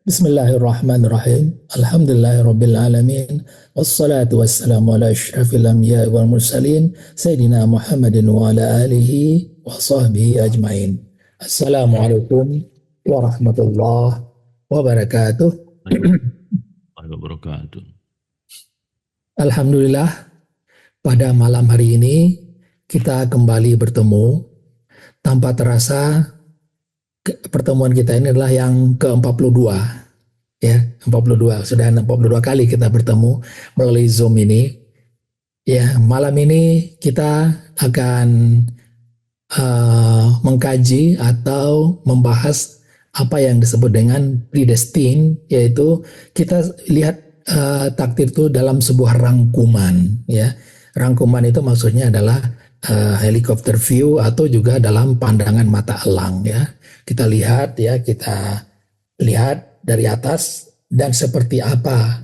Bismillahirrahmanirrahim. Alhamdulillahirrabbilalamin. Wassalatu wassalamu ala asyrafil anbiya wal mursalin. Sayyidina Muhammadin wa ala alihi wa sahbihi ajmain. Assalamualaikum warahmatullahi wabarakatuh. Warahmatullahi wabarakatuh. Alhamdulillah, pada malam hari ini kita kembali bertemu. Tanpa terasa pertemuan kita ini adalah yang ke-42. Ya, 42. Sudah 42 kali kita bertemu melalui Zoom ini. Ya, malam ini kita akan mengkaji atau membahas apa yang disebut dengan predestin, yaitu kita lihat takdir itu dalam sebuah rangkuman. Ya, rangkuman itu maksudnya adalah helikopter view atau juga dalam pandangan mata elang. Ya, kita lihat dari atas dan seperti apa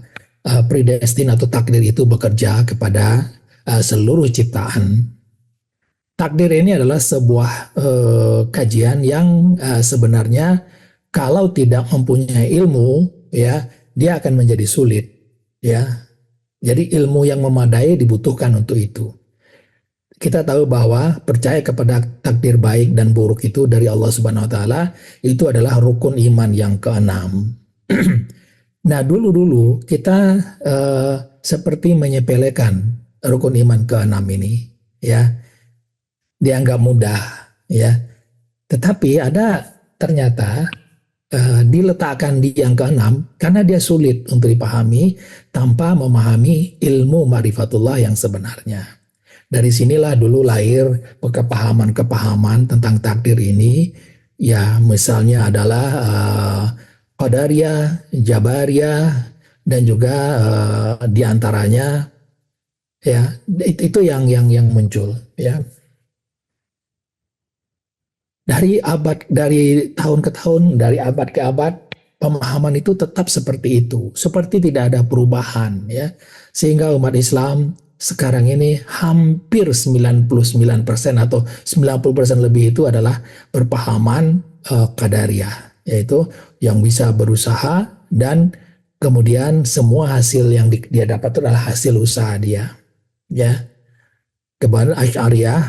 predestin atau takdir itu bekerja kepada seluruh ciptaan. Takdir ini adalah sebuah kajian yang sebenarnya kalau tidak mempunyai ilmu, ya, dia akan menjadi sulit, ya. Jadi ilmu yang memadai dibutuhkan untuk itu. Kita tahu bahwa percaya kepada takdir baik dan buruk itu dari Allah Subhanahu wa taala itu adalah rukun iman yang keenam. Nah, dulu kita seperti menyepelekan rukun iman keenam ini, ya. Dianggap mudah, ya. Tetapi ada ternyata diletakkan di yang keenam karena dia sulit untuk dipahami tanpa memahami ilmu ma'rifatullah yang sebenarnya. Dari sinilah dulu lahir kepahaman-kepahaman tentang takdir ini. Ya, misalnya adalah Qadariyah, Jabariyah, dan juga diantaranya, ya, itu yang muncul, ya. Dari tahun ke tahun, dari abad ke abad, pemahaman itu tetap seperti itu, seperti tidak ada perubahan, ya. Sehingga umat Islam sekarang ini hampir 99% atau 90% lebih itu adalah berpahaman Qadariyah, yaitu yang bisa berusaha dan kemudian semua hasil yang dia dapat itu adalah hasil usaha dia, ya. Kemudian Asy'ariyah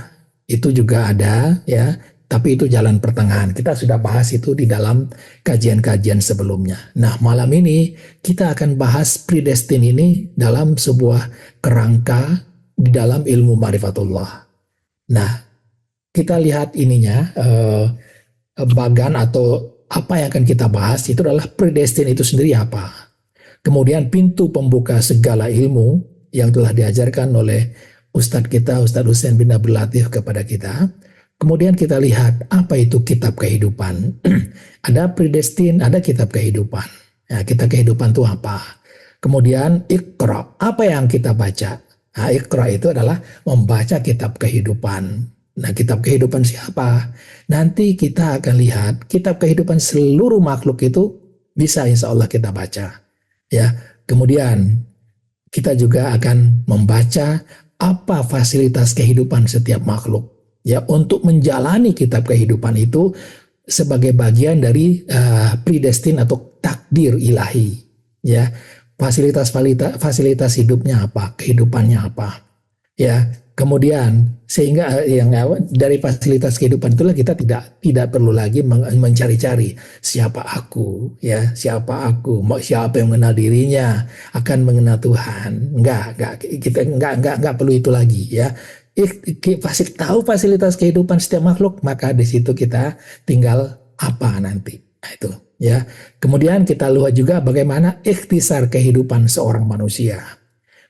itu juga ada, ya. Tapi itu jalan pertengahan. Kita sudah bahas itu di dalam kajian-kajian sebelumnya. Nah, malam ini kita akan bahas predestin ini dalam sebuah kerangka di dalam ilmu ma'rifatullah. Nah, kita lihat ininya, bagan atau apa yang akan kita bahas itu adalah predestin itu sendiri apa. Kemudian pintu pembuka segala ilmu yang telah diajarkan oleh Ustadz kita, Ustadz Husain bin Abdul Latif kepada kita. Kemudian kita lihat apa itu kitab kehidupan. Ada predestin, ada kitab kehidupan. Ya, kitab kehidupan itu apa? Kemudian Iqra, apa yang kita baca? Nah, Iqra itu adalah membaca kitab kehidupan. Nah, kitab kehidupan siapa? Nanti kita akan lihat kitab kehidupan seluruh makhluk itu bisa insya Allah kita baca. Ya, kemudian kita juga akan membaca apa fasilitas kehidupan setiap makhluk. Ya, untuk menjalani kitab kehidupan itu sebagai bagian dari predestin atau takdir ilahi. Ya, fasilitas hidupnya apa, kehidupannya apa. Ya, kemudian sehingga yang dari fasilitas kehidupan itulah kita tidak perlu lagi mencari-cari siapa aku, ya, siapa aku, siapa yang mengenal dirinya akan mengenal Tuhan. Kita enggak perlu itu lagi, ya. Tahu fasilitas kehidupan setiap makhluk, maka di situ kita tinggal apa nanti. Nah, itu, ya. Kemudian kita lihat juga bagaimana ikhtisar kehidupan seorang manusia.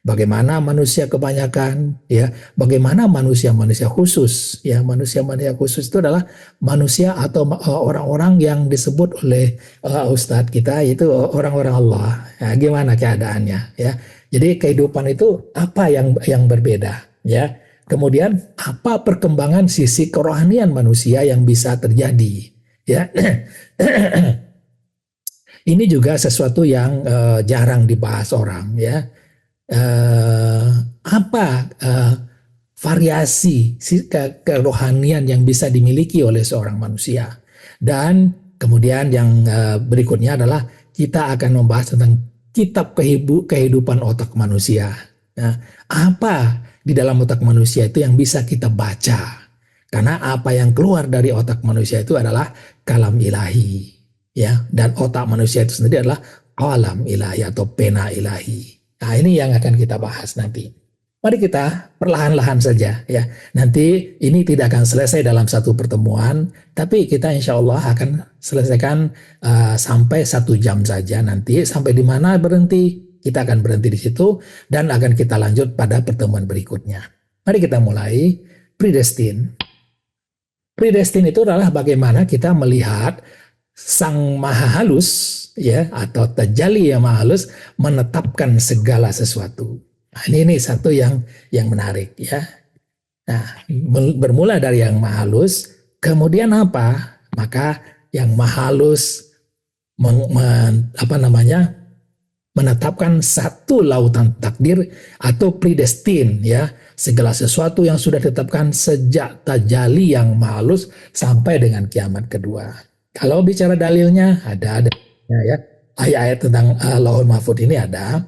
Bagaimana manusia kebanyakan, ya, bagaimana manusia-manusia khusus, ya, manusia-manusia khusus itu adalah manusia atau orang-orang yang disebut oleh Ustadz kita yaitu orang-orang Allah. Ya, gimana keadaannya, ya. Jadi kehidupan itu apa yang berbeda, ya. Kemudian apa perkembangan sisi kerohanian manusia yang bisa terjadi, ya. Ini juga sesuatu yang jarang dibahas orang, ya. Apa variasi kerohanian yang bisa dimiliki oleh seorang manusia. Dan kemudian yang berikutnya adalah kita akan membahas tentang kitab kehidupan otak manusia. Nah, apa di dalam otak manusia itu yang bisa kita baca? Karena apa yang keluar dari otak manusia itu adalah kalam ilahi, ya. Dan otak manusia itu sendiri adalah alam ilahi atau pena ilahi. Nah, ini yang akan kita bahas nanti. Mari kita perlahan-lahan saja, ya. Nanti ini tidak akan selesai dalam satu pertemuan, tapi kita insya Allah akan selesaikan sampai 1 jam saja nanti. Sampai di mana berhenti, kita akan berhenti di situ dan akan kita lanjut pada pertemuan berikutnya. Mari kita mulai. Predestin. Predestin itu adalah bagaimana kita melihat sang maha halus, ya, atau tajalli yang maha halus menetapkan segala sesuatu. Nah, ini satu yang menarik, ya. Nah, bermula dari yang maha halus, kemudian apa? Maka yang maha halus menetapkan satu lautan takdir atau predestin, ya, segala sesuatu yang sudah ditetapkan sejak tajalli yang maha halus sampai dengan kiamat kedua. Kalau bicara dalilnya ada ya, ayat-ayat tentang Lauhul Mahfudz ini ada.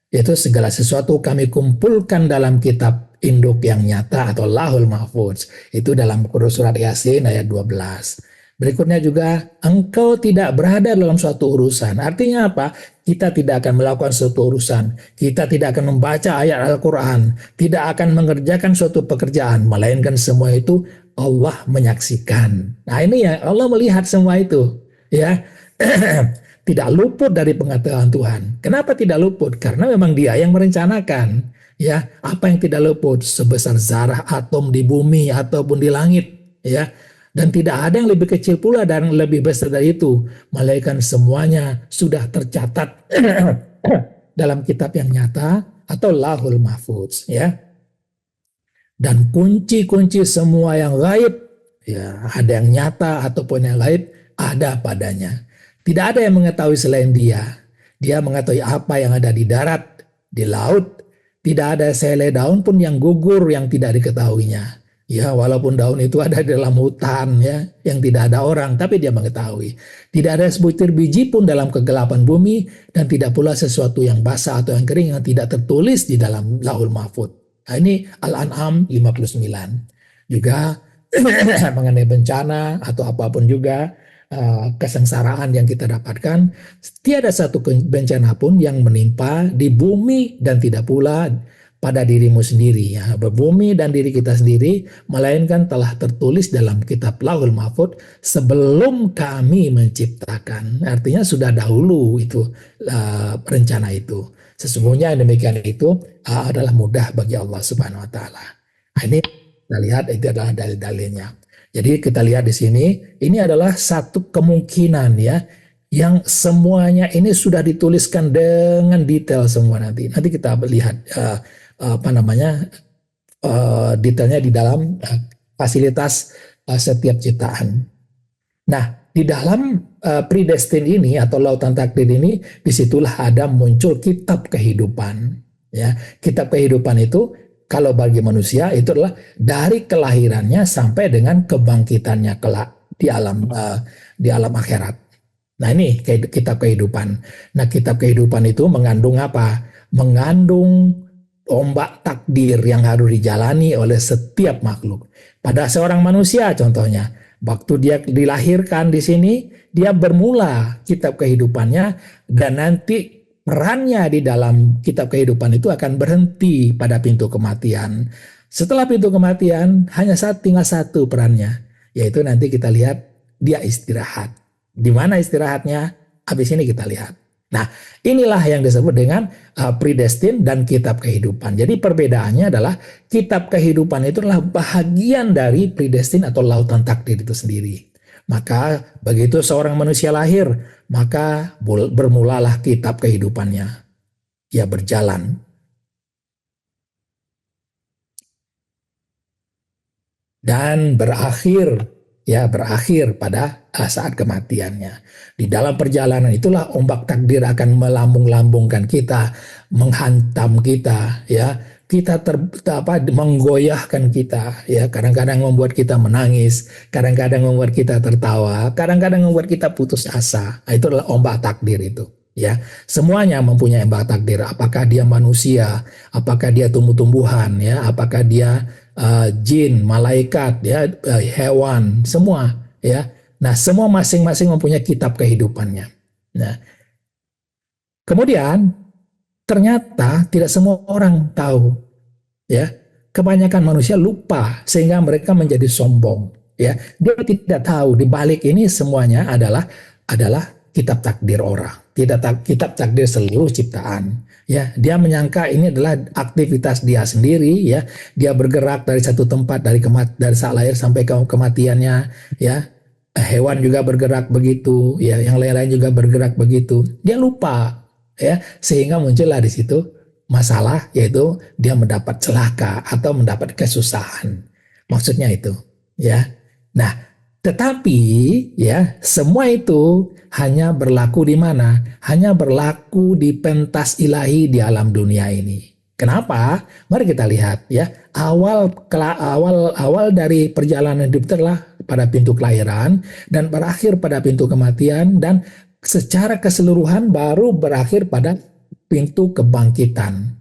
Yaitu segala sesuatu kami kumpulkan dalam kitab induk yang nyata atau Lauhul Mahfudz. Itu dalam surat Yasin ayat 12. Berikutnya juga, engkau tidak berada dalam suatu urusan. Artinya apa? Kita tidak akan melakukan suatu urusan. Kita tidak akan membaca ayat Al-Quran. Tidak akan mengerjakan suatu pekerjaan. Melainkan semua itu Allah menyaksikan. Nah, ini ya, Allah melihat semua itu. Ya, tidak luput dari pengetahuan Tuhan. Kenapa tidak luput? Karena memang Dia yang merencanakan. Ya, apa yang tidak luput sebesar zarah atom di bumi ataupun di langit, ya. Dan tidak ada yang lebih kecil pula dan lebih besar dari itu. Melainkan semuanya sudah tercatat dalam kitab yang nyata atau Lauhul Mahfudz, ya. Dan kunci-kunci semua yang gaib, ya, ada yang nyata ataupun yang gaib, ada padanya. Tidak ada yang mengetahui selain Dia. Dia mengetahui apa yang ada di darat, di laut. Tidak ada sehelai daun pun yang gugur yang tidak diketahuinya. Ya, walaupun daun itu ada di dalam hutan, ya, yang tidak ada orang, tapi Dia mengetahui. Tidak ada sebutir biji pun dalam kegelapan bumi dan tidak pula sesuatu yang basah atau yang kering yang tidak tertulis di dalam Lauhul Mahfudz. Nah, ini Al-An'am 59. Juga mengenai bencana atau apapun juga, kesengsaraan yang kita dapatkan, tiada satu bencana pun yang menimpa di bumi dan tidak pula pada dirimu sendiri, ya, berbumi dan diri kita sendiri, melainkan telah tertulis dalam kitab Lauhul Mahfudz sebelum kami menciptakan. Artinya sudah dahulu itu rencana itu. Sesungguhnya yang demikian itu adalah mudah bagi Allah Subhanahu Wa Taala. Nah, ini kita lihat itu adalah dalil-dalilnya. Jadi kita lihat di sini, ini adalah satu kemungkinan, ya, yang semuanya ini sudah dituliskan dengan detail semua nanti. Nanti kita lihat detailnya di dalam fasilitas setiap ciptaan. Nah, di dalam predestin ini atau lautan takdir ini, disitulah ada muncul kitab kehidupan. Ya, kitab kehidupan itu kalau bagi manusia itu adalah dari kelahirannya sampai dengan kebangkitannya kelak di alam akhirat. Nah, ini kitab kehidupan. Nah, kitab kehidupan itu mengandung apa? Mengandung ombak takdir yang harus dijalani oleh setiap makhluk. Pada seorang manusia contohnya, waktu dia dilahirkan di sini, dia bermula kitab kehidupannya dan nanti perannya di dalam kitab kehidupan itu akan berhenti pada pintu kematian. Setelah pintu kematian, hanya tinggal satu perannya, yaitu nanti kita lihat dia istirahat. Di mana istirahatnya? Habis ini kita lihat. Nah, inilah yang disebut dengan predestin dan kitab kehidupan. Jadi perbedaannya adalah kitab kehidupan itu adalah bahagian dari predestin atau lautan takdir itu sendiri. Maka begitu seorang manusia lahir, maka bermulalah kitab kehidupannya. Ia berjalan. Dan berakhir pada saat kematiannya. Di dalam perjalanan itulah ombak takdir akan melambung-lambungkan kita, menghantam kita, ya. Kita menggoyahkan kita, ya. Kadang-kadang membuat kita menangis, kadang-kadang membuat kita tertawa, kadang-kadang membuat kita putus asa. Nah, itu adalah ombak takdir itu. Ya, semuanya mempunyai takdir. Apakah dia manusia, apakah dia tumbuh-tumbuhan, ya, apakah dia jin, malaikat, ya, hewan, semua, ya. Nah, semua masing-masing mempunyai kitab kehidupannya. Nah, kemudian ternyata tidak semua orang tahu, ya. Kebanyakan manusia lupa sehingga mereka menjadi sombong, ya. Dia tidak tahu di balik ini semuanya adalah kitab takdir orang, kitab takdir seluruh ciptaan, ya. Dia menyangka ini adalah aktivitas dia sendiri, ya. Dia bergerak dari satu tempat, dari saat lahir sampai ke kematiannya, ya. Hewan juga bergerak begitu, ya. Yang lain-lain juga bergerak begitu. Dia lupa, ya, sehingga muncullah di situ masalah, yaitu dia mendapat celaka atau mendapat kesusahan. Maksudnya itu, ya. Nah, tetapi ya, semua itu hanya berlaku di mana? Hanya berlaku di pentas ilahi di alam dunia ini. Kenapa? Mari kita lihat, ya. Awal dari perjalanan hidup adalah pada pintu kelahiran dan berakhir pada pintu kematian, dan secara keseluruhan baru berakhir pada pintu kebangkitan.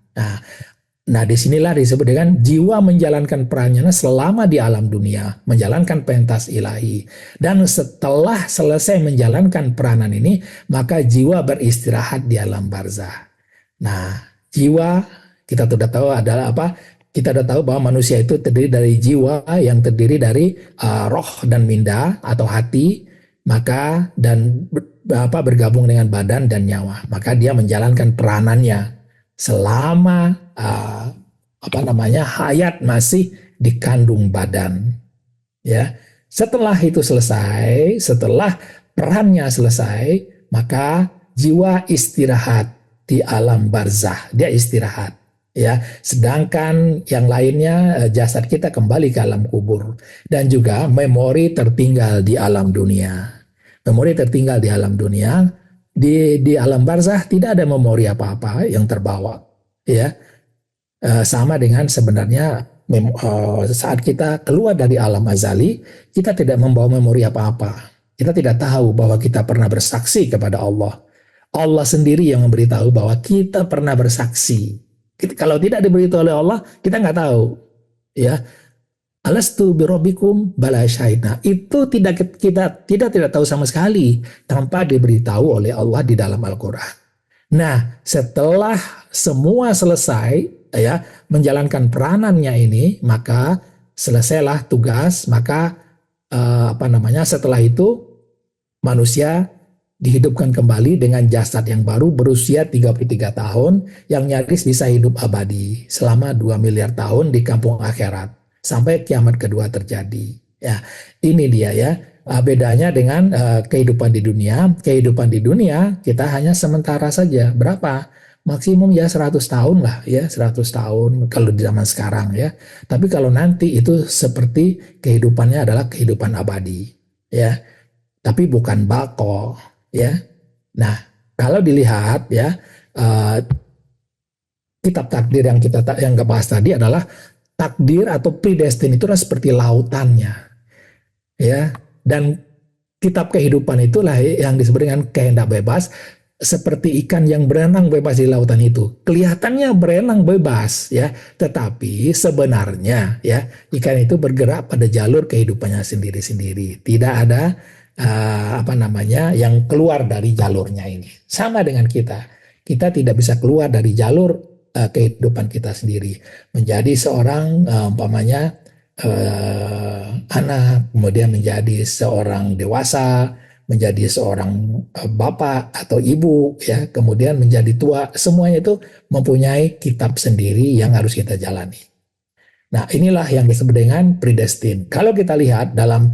Nah, disinilah disebut dengan jiwa menjalankan perannya selama di alam dunia, menjalankan pentas ilahi. Dan setelah selesai menjalankan peranan ini, maka jiwa beristirahat di alam barzah. Nah, jiwa kita sudah tahu adalah apa? Kita sudah tahu bahwa manusia itu terdiri dari jiwa yang terdiri dari roh dan minda atau hati, maka dan bergabung dengan badan dan nyawa. Maka dia menjalankan peranannya selama hayat masih dikandung badan. Ya, setelah itu selesai, setelah perannya selesai, maka jiwa istirahat di alam barzah. Dia istirahat. Ya, sedangkan yang lainnya jasad kita kembali ke alam kubur, dan juga memori tertinggal di alam dunia. Memori tertinggal di alam dunia, di alam barzah tidak ada memori apa-apa yang terbawa, ya. Sama dengan sebenarnya saat kita keluar dari alam azali, kita tidak membawa memori apa-apa. Kita tidak tahu bahwa kita pernah bersaksi kepada Allah. Allah sendiri yang memberitahu bahwa kita pernah bersaksi. Kalau tidak diberitahu oleh Allah, kita nggak tahu, ya. Alastu birabbikum bala syahidna. Itu kita tidak tahu sama sekali tanpa diberitahu oleh Allah di dalam Al-Qur'an. Nah, setelah semua selesai, ya, menjalankan peranannya ini, maka selesailah tugas, maka setelah itu manusia dihidupkan kembali dengan jasad yang baru berusia 33 tahun yang nyaris bisa hidup abadi selama 2 miliar tahun di kampung akhirat sampai kiamat kedua terjadi. Ya, ini dia, ya. Bedanya dengan kehidupan di dunia. Kehidupan di dunia kita hanya sementara saja. Berapa? Maksimum ya 100 tahun lah, ya, 100 tahun kalau di zaman sekarang, ya. Tapi kalau nanti itu seperti kehidupannya adalah kehidupan abadi, ya. Tapi bukan bako, ya. Nah, kalau dilihat, ya, kitab takdir yang kita bahas tadi adalah takdir atau predestin itu adalah seperti lautannya, ya. Dan kitab kehidupan itulah yang disebut dengan kehendak bebas, seperti ikan yang berenang bebas di lautan itu. Kelihatannya berenang bebas, ya, tetapi sebenarnya, ya, ikan itu bergerak pada jalur kehidupannya sendiri-sendiri. Tidak ada yang keluar dari jalurnya ini. Sama dengan kita. Kita tidak bisa keluar dari jalur kehidupan kita sendiri. Menjadi seorang anak, kemudian menjadi seorang dewasa, menjadi seorang bapak atau ibu, ya, kemudian menjadi tua, semuanya itu mempunyai kitab sendiri yang harus kita jalani. Nah, inilah yang disebut dengan predestin. Kalau kita lihat dalam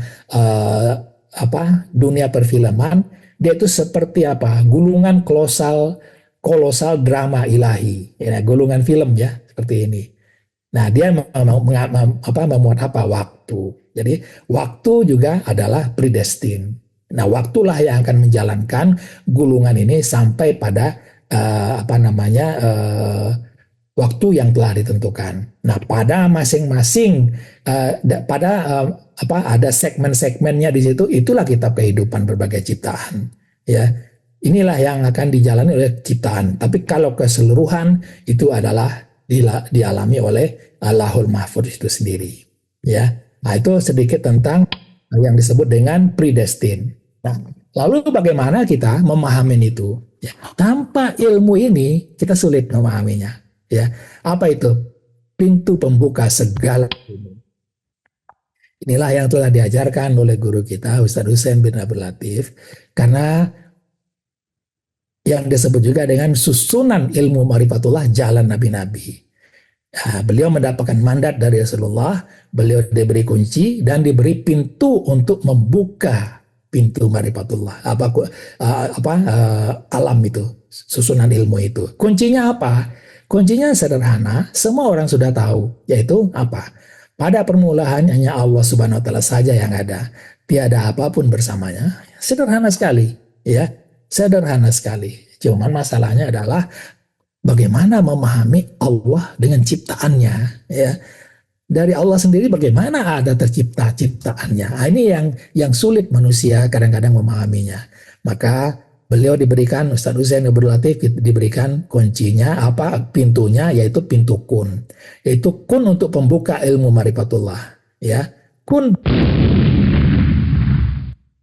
dunia perfilman, dia itu seperti gulungan kolosal drama ilahi, ya, gulungan film, ya, seperti ini. Nah, dia memuat waktu. Jadi waktu juga adalah predestin. Nah, waktulah yang akan menjalankan gulungan ini sampai pada waktu yang telah ditentukan. Nah, pada masing-masing ada segmen-segmennya di situ. Itulah kitab kehidupan berbagai ciptaan, ya. Inilah yang akan dijalani oleh ciptaan. Tapi kalau keseluruhan itu adalah dialami oleh Allahul Mahfuz itu sendiri. Ya, nah itu sedikit tentang yang disebut dengan predestin. Nah, lalu bagaimana kita memahami itu? Ya, tanpa ilmu ini kita sulit memahaminya. Ya, apa itu? Pintu pembuka segala ilmu. Inilah yang telah diajarkan oleh guru kita Ustadz Husain bin Abdul Latif, karena yang disebut juga dengan susunan ilmu marifatullah jalan nabi-nabi. Nah, beliau mendapatkan mandat dari Rasulullah, beliau diberi kunci dan diberi pintu untuk membuka pintu marifatullah. Alam itu, susunan ilmu itu. Kuncinya apa? Kuncinya sederhana, semua orang sudah tahu, yaitu apa? Pada permulaan hanya Allah Subhanahu wa taala saja yang ada. Tiada apapun bersamanya. Sederhana sekali, ya. Sederhana sekali. Cuman masalahnya adalah bagaimana memahami Allah dengan ciptaannya, ya. Dari Allah sendiri bagaimana ada tercipta ciptaannya. Nah, ini yang sulit manusia kadang-kadang memahaminya. Maka beliau diberikan, Ustadz Husain bin Abdul Latif diberikan kuncinya, pintunya, yaitu pintu kun. Yaitu kun untuk pembuka ilmu marifatullah, ya. Kun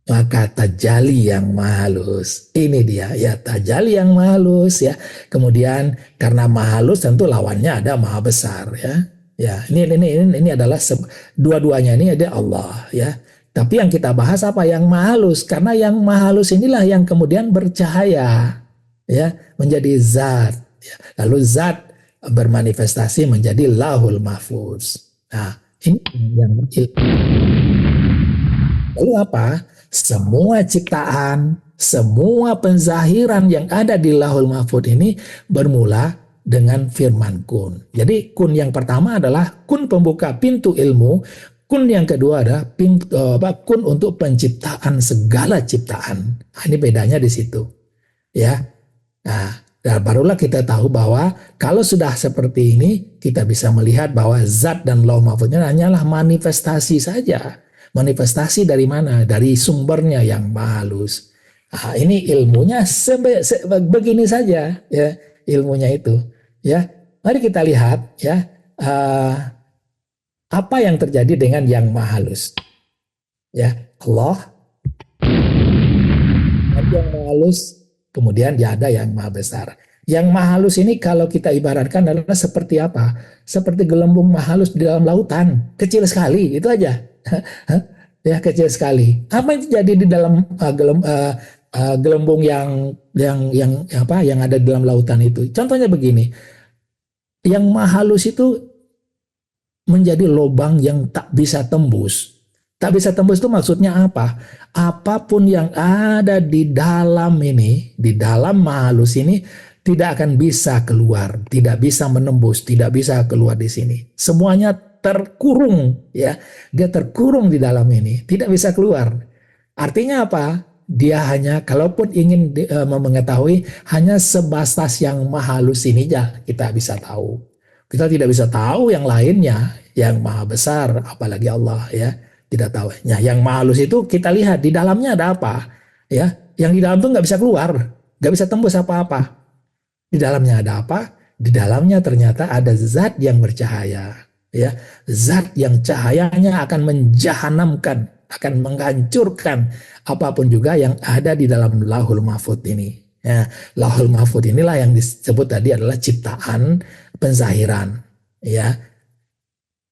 maka tajali yang mahalus. Ini dia, ya, tajali yang mahalus, ya. Kemudian karena mahalus tentu lawannya ada maha besar, ya. Ya, ini adalah dua-duanya ini ada Allah, ya. Tapi yang kita bahas apa? Yang mahalus, karena yang mahalus inilah yang kemudian bercahaya, ya, menjadi zat, ya. Lalu zat bermanifestasi menjadi lahul mahfuz. Nah, ini yang lalu apa? Semua ciptaan, semua penzahiran yang ada di lahul mahfuz ini bermula dengan firman kun. Jadi kun yang pertama adalah kun pembuka pintu ilmu. Kun yang kedua adalah kun untuk penciptaan segala ciptaan. Nah, ini bedanya di situ, ya. Nah, barulah kita tahu bahwa kalau sudah seperti ini, kita bisa melihat bahwa zat dan lauh mahfuznya hanyalah manifestasi saja. Manifestasi dari mana? Dari sumbernya yang halus. Nah, ini ilmunya begini saja, ya, ilmunya itu, ya. Mari kita lihat, ya, apa yang terjadi dengan yang maha halus, ya. Allah yang maha halus, kemudian dia ada yang maha besar. Yang maha halus ini kalau kita ibaratkan adalah seperti apa? Seperti gelembung maha halus di dalam lautan, kecil sekali, itu aja. Ya, kecil sekali. Apa yang terjadi di dalam gelembung yang ada di dalam lautan itu? Contohnya begini, yang maha halus itu menjadi lubang yang tak bisa tembus. Tak bisa tembus itu maksudnya apa? Apapun yang ada di dalam ini, di dalam maha halus ini tidak akan bisa keluar, tidak bisa menembus, tidak bisa keluar di sini. Semuanya terkurung, ya. Dia terkurung di dalam ini, tidak bisa keluar. Artinya apa? Dia hanya, kalaupun ingin mengetahui, hanya sebatas yang maha halus ini aja kita bisa tahu. Kita tidak bisa tahu yang lainnya, yang maha besar, apalagi Allah, ya, tidak tahu. Ya, yang maha halus itu kita lihat di dalamnya ada apa, ya. Yang di dalam itu nggak bisa keluar, nggak bisa tembus apa-apa. Di dalamnya ada apa? Di dalamnya ternyata ada zat yang bercahaya. Ya, zat yang cahayanya akan menjahanamkan, akan menghancurkan apapun juga yang ada di dalam lahul mahfuz ini. Ya, lahul mahfuz inilah yang disebut tadi adalah ciptaan penzahiran, ya,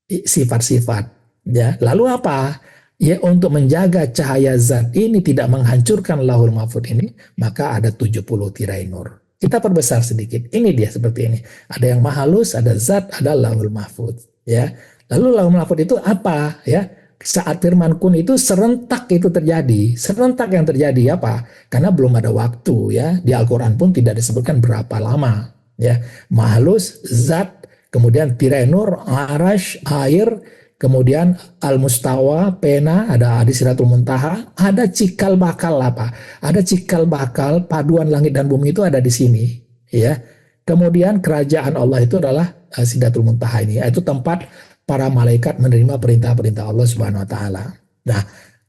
sifat-sifat. Ya, lalu apa? Ya, untuk menjaga cahaya zat ini tidak menghancurkan lahul mahfuz ini, maka ada 70 tirai nur. Kita perbesar sedikit. Ini dia seperti ini. Ada yang maha halus, ada zat, ada lahul mahfuz. Ya, lalu lahul mahfuz itu apa? Ya, saat firman kun itu serentak itu terjadi. Serentak yang terjadi apa? Karena belum ada waktu, ya. Di Al-Quran pun tidak disebutkan berapa lama. Ya, maha halus, zat, kemudian tirai nur, arash, air, kemudian al-mustawa, pena, ada di Sidratul Muntaha, ada cikal bakal apa? Ada cikal bakal paduan langit dan bumi itu ada di sini, ya. Kemudian kerajaan Allah itu adalah Sidratul Muntaha ini, yaitu tempat para malaikat menerima perintah-perintah Allah Subhanahu wa taala. Nah,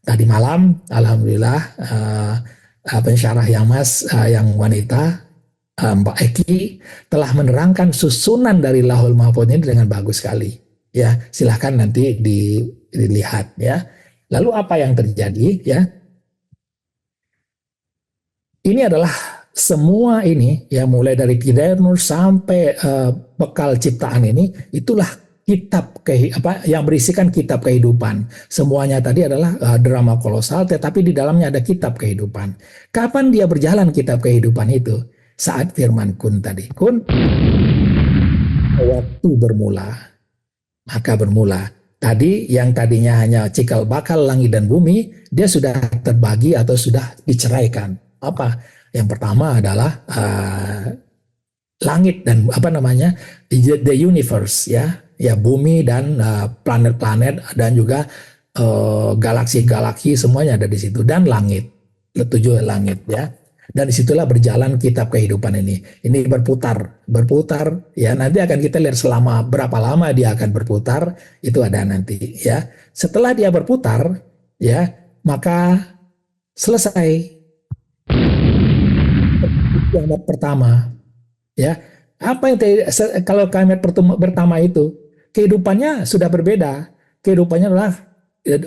tadi malam alhamdulillah pensyarah yang yang wanita, Mbak Eki telah menerangkan susunan dari Lauhul Mahfuz ini dengan bagus sekali. Ya, silahkan nanti dilihat ya. Lalu apa yang terjadi ya? Ini adalah semua ini ya, mulai dari Tirenur sampai bekal ciptaan ini, itulah kitab yang berisikan kitab kehidupan. Semuanya tadi adalah drama kolosal, tetapi di dalamnya ada kitab kehidupan. Kapan dia berjalan kitab kehidupan itu? Saat firman kun tadi. Kun, waktu bermula, maka bermula. Tadi yang tadinya hanya cikal bakal langit dan bumi, dia sudah terbagi atau sudah diceraikan. Apa? Yang pertama adalah langit dan the universe ya, bumi dan planet-planet dan juga galaksi-galaksi semuanya ada di situ, dan langit, tujuh langit ya. Dan disitulah berjalan kitab kehidupan ini. Ini berputar ya. Nanti akan kita lihat selama berapa lama dia akan berputar, itu ada nanti ya. Setelah dia berputar ya, maka selesai kiamat pertama ya. Apa yang kalau kiamat pertama itu kehidupannya sudah berbeda. Kehidupannya adalah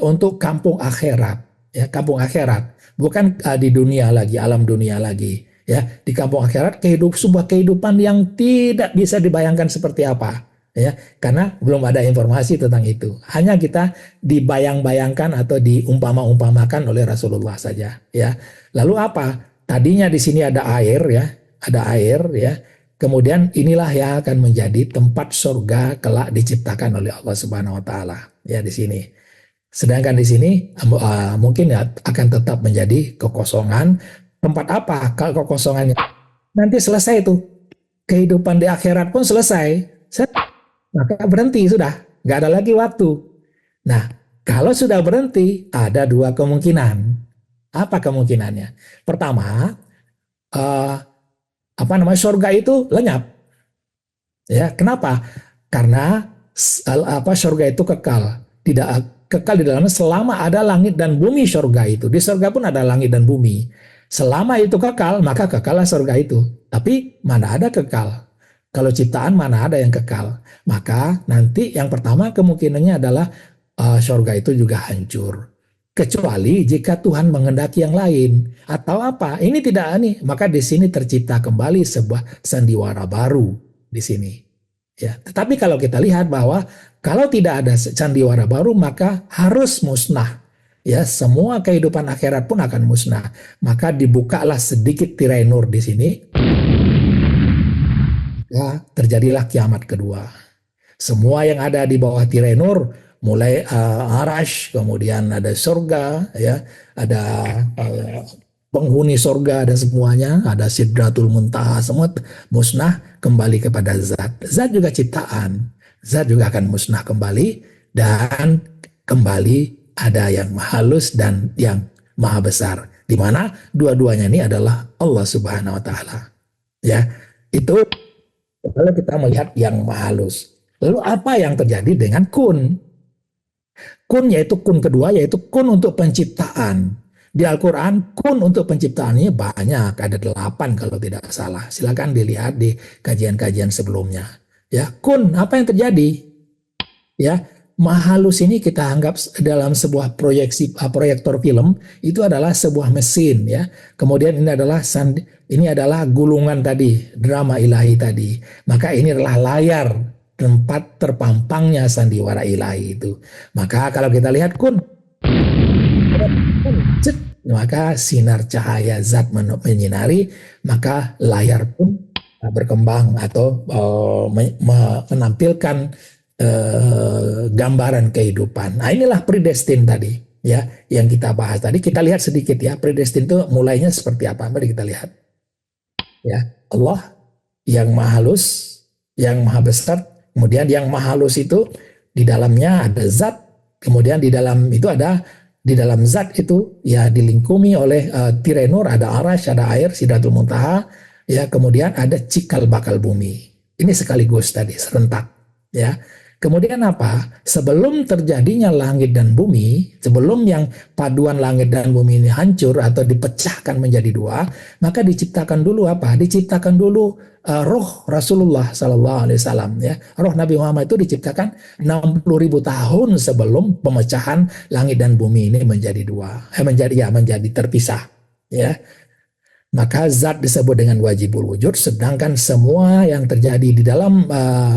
untuk kampung akhirat ya, kampung akhirat. Bukan di dunia lagi, alam dunia lagi ya. Di kampung akhirat sebuah kehidupan yang tidak bisa dibayangkan seperti apa ya, karena belum ada informasi tentang itu. Hanya kita dibayang-bayangkan atau diumpama-umpamakan oleh Rasulullah saja ya. Lalu apa? Tadinya di sini ada air ya, Kemudian inilah yang akan menjadi tempat surga kelak diciptakan oleh Allah Subhanahu wa taala ya di sini. Sedangkan di sini mungkin ya akan tetap menjadi kekosongan. Tempat apa kalau kekosongannya? Nanti selesai itu. Kehidupan di akhirat pun selesai. Maka berhenti sudah. Nggak ada lagi waktu. Nah, kalau sudah berhenti, ada dua kemungkinan. Apa kemungkinannya? Pertama, surga itu lenyap. Ya, kenapa? Karena surga itu kekal. Tidak kekal di dalamnya selama ada langit dan bumi surga itu. Di surga pun ada langit dan bumi. Selama itu kekal, maka kekallah surga itu. Tapi mana ada kekal? Kalau ciptaan mana ada yang kekal? Maka nanti yang pertama kemungkinannya adalah surga itu juga hancur. Kecuali jika Tuhan menghendaki yang lain. Atau apa? Ini tidak aneh. Maka di sini tercipta kembali sebuah sandiwara baru di sini. Ya, tetapi kalau kita lihat bahwa kalau tidak ada sandiwara baru, maka harus musnah. Ya, semua kehidupan akhirat pun akan musnah. Maka dibukalah sedikit tirai nur di sini. Ya, terjadilah kiamat kedua. Semua yang ada di bawah tirai nur, mulai arash, kemudian ada surga, ya, ada penghuni surga, ada semuanya, ada sidratul muntaha, semua musnah kembali kepada zat. Zat juga ciptaan, zat juga akan musnah kembali, dan kembali ada yang maha halus dan yang maha besar, di mana dua-duanya ini adalah Allah Subhanahu wa taala. Ya, itu kalau kita melihat yang maha halus. Lalu apa yang terjadi dengan kun? Kun yaitu kun kedua, yaitu kun untuk penciptaan. Di Al-Quran kun untuk penciptaannya banyak, ada 8 kalau tidak salah. Silakan dilihat di kajian-kajian sebelumnya. Ya, kun, apa yang terjadi? Ya, maha halus ini kita anggap dalam sebuah proyektor film itu adalah sebuah mesin ya. Kemudian ini adalah gulungan tadi, drama ilahi tadi. Maka ini adalah layar tempat terpampangnya sandiwara ilahi itu. Maka kalau kita lihat kun, maka sinar cahaya zat menyinari, maka layar pun berkembang atau menampilkan gambaran kehidupan. Nah, inilah predestin tadi ya yang kita bahas tadi. Kita lihat sedikit ya, predestin itu mulainya seperti apa. Mari kita lihat. Ya, Allah yang maha halus, yang maha besar. Kemudian yang maha halus itu di dalamnya ada zat, kemudian di dalam zat itu ya dilingkumi oleh tirai nur, ada arash, ada air, sidratul muntaha, ya, kemudian ada cikal bakal bumi. Ini sekaligus tadi serentak, ya. Kemudian apa? Sebelum terjadinya langit dan bumi, sebelum yang paduan langit dan bumi ini hancur atau dipecahkan menjadi dua, maka diciptakan dulu apa? Diciptakan dulu roh Rasulullah Sallallahu Alaihi Wasallam, ya. Roh Nabi Muhammad itu diciptakan 60.000 tahun sebelum pemecahan langit dan bumi ini menjadi dua, menjadi terpisah, ya. Maka zat disebut dengan wajibul wujud, sedangkan semua yang terjadi di dalam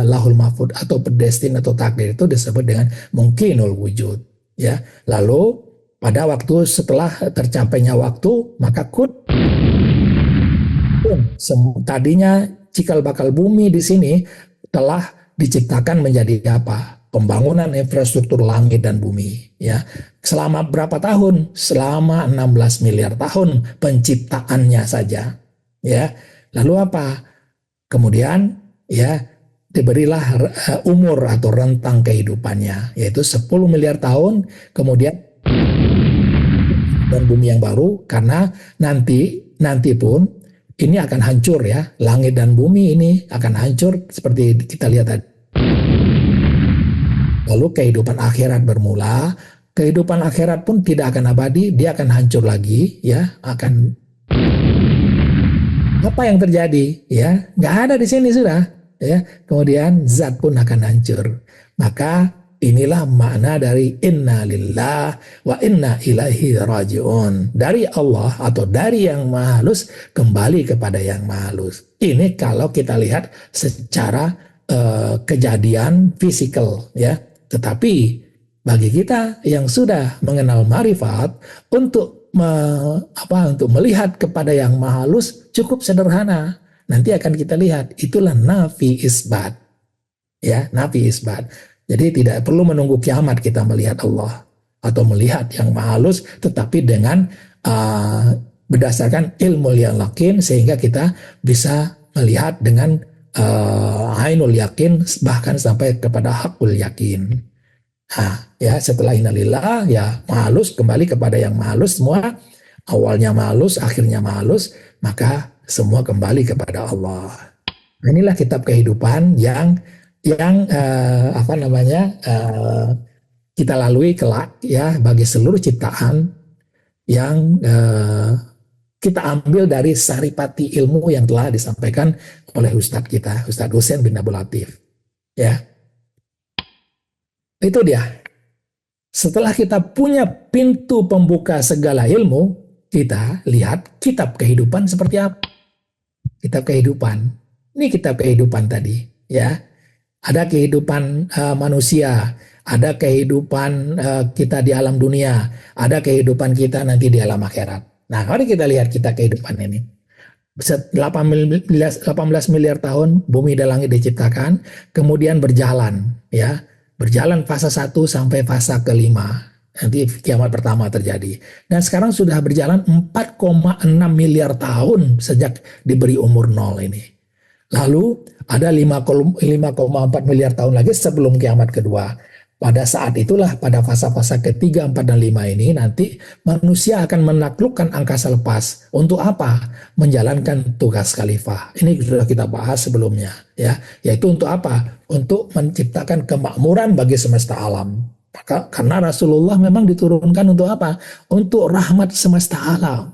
lahul mahfud atau predestin atau takdir itu disebut dengan mungkinul wujud. Ya, lalu pada waktu setelah tercapainya waktu, maka tadinya cikal bakal bumi di sini telah diciptakan menjadi apa? Pembangunan infrastruktur langit dan bumi, ya. Selama berapa tahun? Selama 16 miliar tahun penciptaannya saja, ya. Lalu apa? Kemudian, ya, diberilah umur atau rentang kehidupannya, yaitu 10 miliar tahun, kemudian dan bumi yang baru, karena nanti pun ini akan hancur, ya. Langit dan bumi ini akan hancur seperti kita lihat tadi. Lalu kehidupan akhirat bermula. Kehidupan akhirat pun tidak akan abadi, dia akan hancur lagi, ya. Apa yang terjadi, ya? Nggak ada di sini sudah, ya. Kemudian zat pun akan hancur. Maka inilah makna dari inna lillah wa inna ilaihi rajiun. Dari Allah atau dari yang maha halus kembali kepada yang maha halus. Ini kalau kita lihat secara kejadian fisikal, ya. Tetapi bagi kita yang sudah mengenal marifat, untuk melihat kepada yang maha halus cukup sederhana. Nanti akan kita lihat, itulah nafi isbat, ya, nafi isbat. Jadi tidak perlu menunggu kiamat kita melihat Allah atau melihat yang maha halus, tetapi dengan berdasarkan ilmu yang yakin, sehingga kita bisa melihat dengan ainul yakin, bahkan sampai kepada hakul yakin. Nah, ya, setelah innalillah, ya, mahalus kembali kepada yang mahalus semua, awalnya mahalus, akhirnya mahalus, maka semua kembali kepada Allah. Inilah kitab kehidupan yang kita lalui kelak, ya, bagi seluruh ciptaan yang kita ambil dari saripati ilmu yang telah disampaikan oleh Ustadz kita, Ustadz Husain bin Abdul Latif. Ya, itu dia. Setelah kita punya pintu pembuka segala ilmu, kita lihat kitab kehidupan seperti apa. Kitab kehidupan. Ini kitab kehidupan tadi, ya. Ada kehidupan manusia, ada kehidupan kita di alam dunia, ada kehidupan kita nanti di alam akhirat. Nah, mari kita lihat kita kehidupan ini. 18 miliar tahun bumi dan langit diciptakan, kemudian berjalan, ya. Berjalan fase 1 sampai fase kelima. Nanti kiamat pertama terjadi. Dan sekarang sudah berjalan 4,6 miliar tahun sejak diberi umur 0 ini. Lalu ada 5,4 miliar tahun lagi sebelum kiamat kedua. Pada saat itulah, pada fase-fase ketiga, 4, dan 5 ini, nanti manusia akan menaklukkan angkasa lepas. Untuk apa? Menjalankan tugas khalifah. Ini sudah kita bahas sebelumnya, ya. Yaitu untuk apa? Untuk menciptakan kemakmuran bagi semesta alam. Maka karena Rasulullah memang diturunkan untuk apa? Untuk rahmat semesta alam.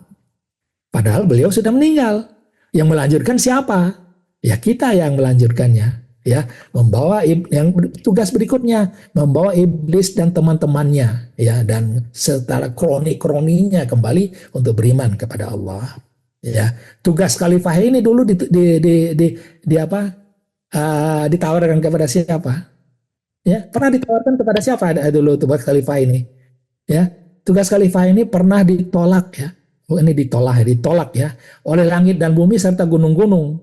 Padahal beliau sudah meninggal. Yang melanjutkan siapa? Ya, kita yang melanjutkannya. Ya, membawa yang tugas berikutnya, membawa iblis dan teman-temannya, ya, dan setara kroni-kroninya kembali untuk beriman kepada Allah. Ya, tugas khalifah ini dulu ditawarkan kepada siapa? Ya, pernah ditawarkan kepada siapa dulu tugas khalifah ini? Ya, tugas khalifah ini pernah ditolak, ya. Ini ditolak ya oleh langit dan bumi serta gunung-gunung.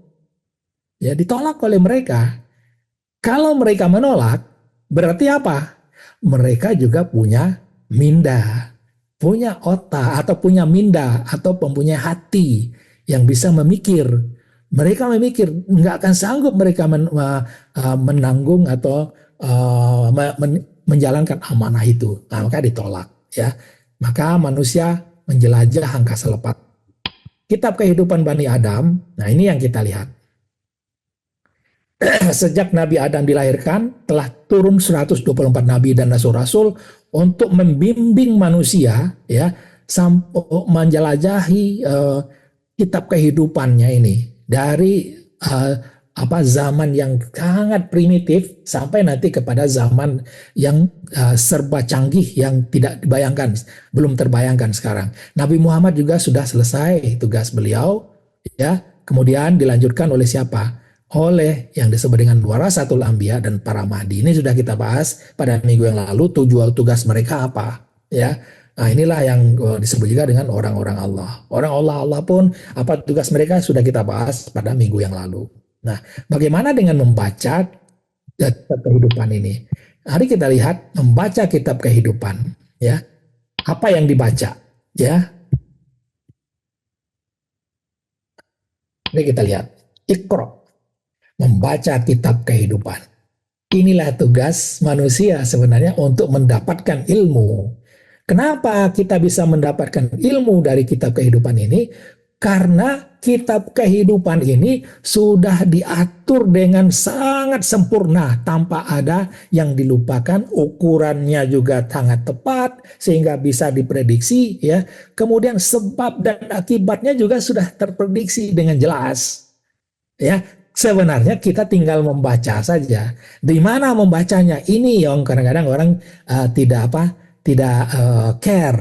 Ya, ditolak oleh mereka. Kalau mereka menolak, berarti apa? Mereka juga punya minda, punya otak, atau punya minda, atau mempunyai hati yang bisa memikir. Mereka memikir, nggak akan sanggup mereka menanggung atau menjalankan amanah itu. Nah, maka ditolak, ya. Maka manusia menjelajah angkasa lepas. Kitab kehidupan Bani Adam, nah ini yang kita lihat. Sejak Nabi Adam dilahirkan, telah turun 124 nabi dan rasul-rasul untuk membimbing manusia ya sampai menjelajahi kitab kehidupannya ini dari uh, zaman yang sangat primitif sampai nanti kepada zaman yang serba canggih yang tidak dibayangkan, belum terbayangkan sekarang. Nabi Muhammad juga sudah selesai tugas beliau, ya. Kemudian dilanjutkan oleh siapa? Oleh yang disebut dengan warasatul anbiya dan para mahdi. Ini sudah kita bahas pada minggu yang lalu, tugas mereka apa, ya. Nah, inilah yang disebut juga dengan orang-orang Allah. Orang Allah pun apa tugas mereka sudah kita bahas pada minggu yang lalu. Nah, bagaimana dengan membaca kitab kehidupan ini? Hari kita lihat membaca kitab kehidupan, ya. Apa yang dibaca, ya? Ini kita lihat. Iqra, membaca kitab kehidupan. Inilah tugas manusia sebenarnya untuk mendapatkan ilmu. Kenapa kita bisa mendapatkan ilmu dari kitab kehidupan ini? Karena kitab kehidupan ini sudah diatur dengan sangat sempurna tanpa ada yang dilupakan, ukurannya juga sangat tepat sehingga bisa diprediksi ya. Kemudian sebab dan akibatnya juga sudah terprediksi dengan jelas. Ya, sebenarnya kita tinggal membaca saja. Di mana membacanya? Ini yang kadang-kadang orang tidak care.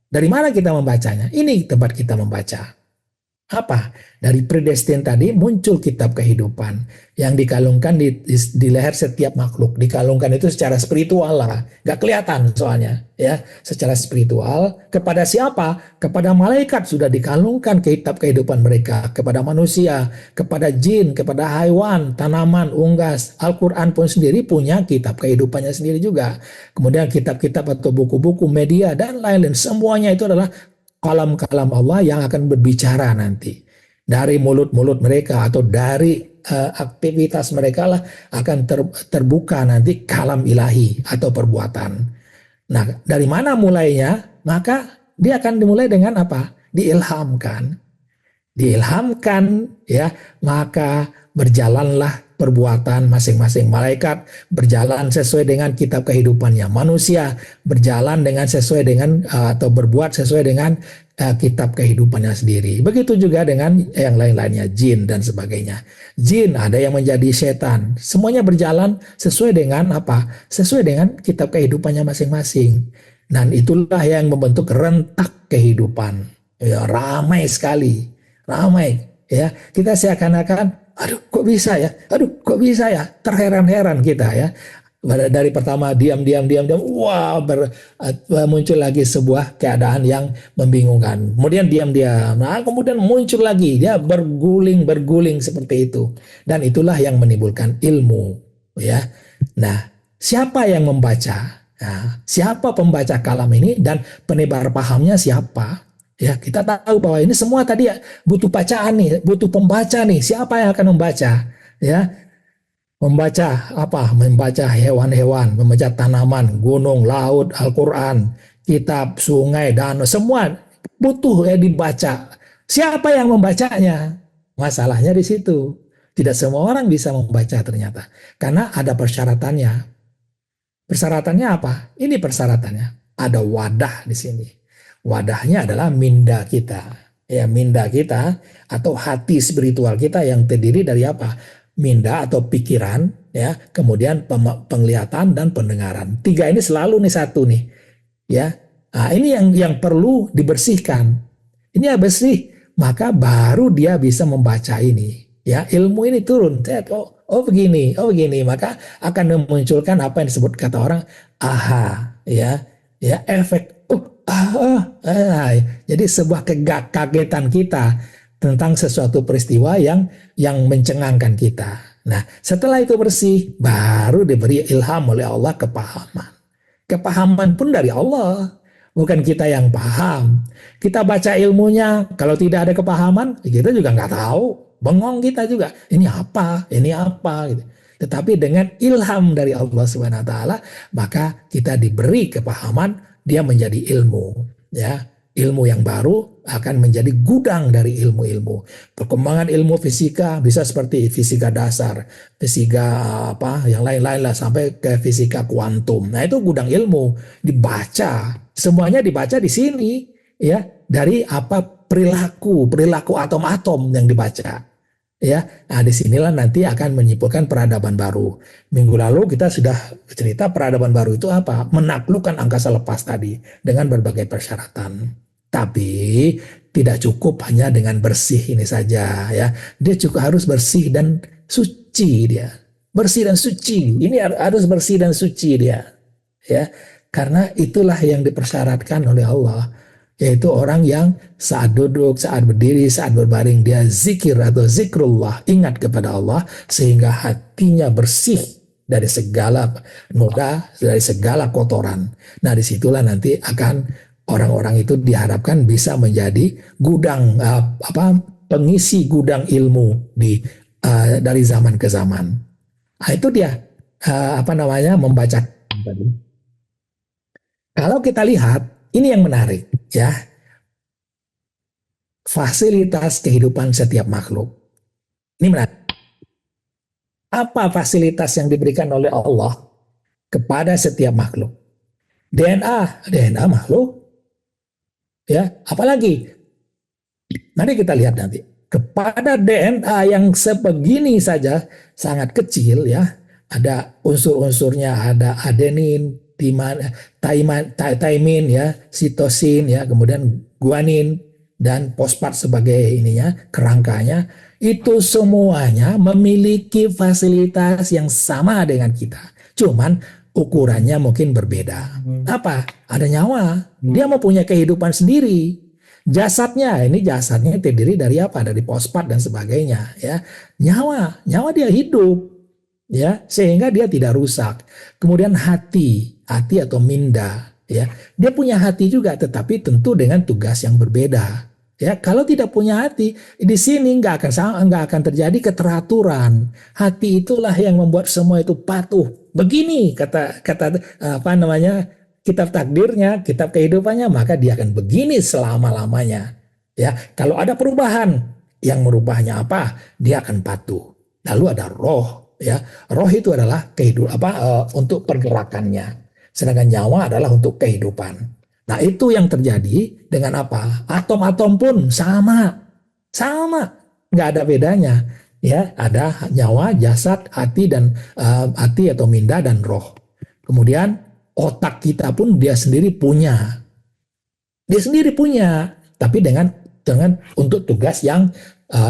Dari mana kita membacanya? Ini tempat kita membaca. Apa? Dari predestin tadi muncul kitab kehidupan yang dikalungkan di leher setiap makhluk. Dikalungkan itu secara spiritual lah. Gak kelihatan soalnya. Ya, secara spiritual. Kepada siapa? Kepada malaikat sudah dikalungkan kitab kehidupan mereka. Kepada manusia, kepada jin, kepada haiwan, tanaman, unggas. Al-Quran pun sendiri punya kitab kehidupannya sendiri juga. Kemudian kitab-kitab atau buku-buku media dan lain-lain. Semuanya itu adalah kalam-kalam Allah yang akan berbicara nanti. Dari mulut-mulut mereka atau dari aktivitas mereka lah akan terbuka nanti kalam ilahi atau perbuatan. Nah, dari mana mulainya? Maka dia akan dimulai dengan apa? Diilhamkan. Diilhamkan ya, maka berjalanlah perbuatan masing-masing malaikat berjalan sesuai dengan kitab kehidupannya, manusia berjalan dengan sesuai dengan atau berbuat sesuai dengan kitab kehidupannya sendiri. Begitu juga dengan yang lain-lainnya, jin dan sebagainya. Jin ada yang menjadi setan, semuanya berjalan sesuai dengan apa? Sesuai dengan kitab kehidupannya masing-masing. Dan itulah yang membentuk rentak kehidupan. Ya, ramai sekali, ramai. Ya, kita seakan-akan aduh kok bisa ya, terheran-heran kita ya. Dari pertama diam, wah muncul lagi sebuah keadaan yang membingungkan. Kemudian diam, nah kemudian muncul lagi, dia berguling seperti itu. Dan itulah yang menimbulkan ilmu, ya. Nah, siapa yang membaca? Nah, siapa pembaca kalam ini dan penebar pahamnya siapa? Ya, kita tahu bahwa ini semua tadi ya, butuh bacaan nih, butuh pembaca nih. Siapa yang akan membaca? Ya, membaca apa? Membaca hewan-hewan, membaca tanaman, gunung, laut, Al-Quran, kitab, sungai, danau, semua butuh ya dibaca. Siapa yang membacanya? Masalahnya di situ. Tidak semua orang bisa membaca ternyata. Karena ada persyaratannya. Persyaratannya apa? Ini persyaratannya. Ada wadah di sini. Wadahnya adalah minda kita. Ya, minda kita atau hati spiritual kita yang terdiri dari apa? Minda atau pikiran, ya, kemudian penglihatan dan pendengaran. Tiga ini selalu nih satu nih. Ya. Nah, ini yang perlu dibersihkan. Ini ya bersih, maka baru dia bisa membaca ini. Ya, ilmu ini turun. Oh begini, maka akan memunculkan apa yang disebut kata orang aha, ya, efek. Jadi sebuah kekagetan kita tentang sesuatu peristiwa yang mencengangkan kita. Nah, setelah itu bersih, baru diberi ilham oleh Allah kepahaman. Kepahaman pun dari Allah, bukan kita yang paham. Kita baca ilmunya, kalau tidak ada kepahaman, kita juga nggak tahu. Bengong kita juga, ini apa gitu. Tetapi dengan ilham dari Allah Subhanahu wa taala, maka kita diberi kepahaman, dia menjadi ilmu, ya. ilmu yang baru akan menjadi gudang dari ilmu-ilmu. Perkembangan ilmu fisika bisa seperti fisika dasar, fisika apa yang lain-lain lah sampai ke fisika kuantum. Nah, itu gudang ilmu dibaca. Semuanya dibaca di sini ya, dari apa perilaku atom-atom yang dibaca. Ya, nah disinilah nanti akan menyimpulkan peradaban baru. Minggu lalu kita sudah cerita peradaban baru itu apa? Menaklukkan angkasa lepas tadi dengan berbagai persyaratan. Tapi tidak cukup hanya dengan bersih ini saja ya. Dia juga harus bersih dan suci dia. Bersih dan suci. Ini harus bersih dan suci dia. Ya, karena itulah yang dipersyaratkan oleh Allah, yaitu orang yang saat duduk, saat berdiri, saat berbaring dia zikir atau zikrullah, ingat kepada Allah sehingga hatinya bersih dari segala noda, dari segala kotoran. Nah, disitulah nanti akan orang-orang itu diharapkan bisa menjadi gudang pengisi gudang ilmu dari zaman ke zaman. Nah, itu dia membaca tadi. Kalau kita lihat, ini yang menarik ya, fasilitas kehidupan setiap makhluk. Ini menarik. Apa fasilitas yang diberikan oleh Allah kepada setiap makhluk? DNA makhluk. Ya, apalagi? Nanti kita lihat nanti. Kepada DNA yang sebegini saja, sangat kecil ya, ada unsur-unsurnya, ada adenin, thymine ya, sitosin ya, kemudian guanin dan fosfat sebagai ininya, kerangkanya, itu semuanya memiliki fasilitas yang sama dengan kita. Cuman ukurannya mungkin berbeda. Apa? Ada nyawa. Dia mempunyai kehidupan sendiri. Jasadnya terdiri dari apa? Dari fosfat dan sebagainya ya. Nyawa dia hidup. Ya, sehingga dia tidak rusak. Kemudian hati atau minda, ya, dia punya hati juga, tetapi tentu dengan tugas yang berbeda. Ya, kalau tidak punya hati, di sini nggak akan terjadi keteraturan. Hati itulah yang membuat semua itu patuh. Begini kata kitab takdirnya, kitab kehidupannya, maka dia akan begini selama-lamanya. Ya, kalau ada perubahan, yang merubahnya apa? Dia akan patuh. Lalu ada roh. Ya, roh itu adalah untuk pergerakannya, sedangkan nyawa adalah untuk kehidupan. Nah, itu yang terjadi dengan apa? Atom-atom pun sama, nggak ada bedanya. Ya, ada nyawa, jasad, hati hati atau minda dan roh. Kemudian otak kita pun dia sendiri punya, tapi dengan untuk tugas yang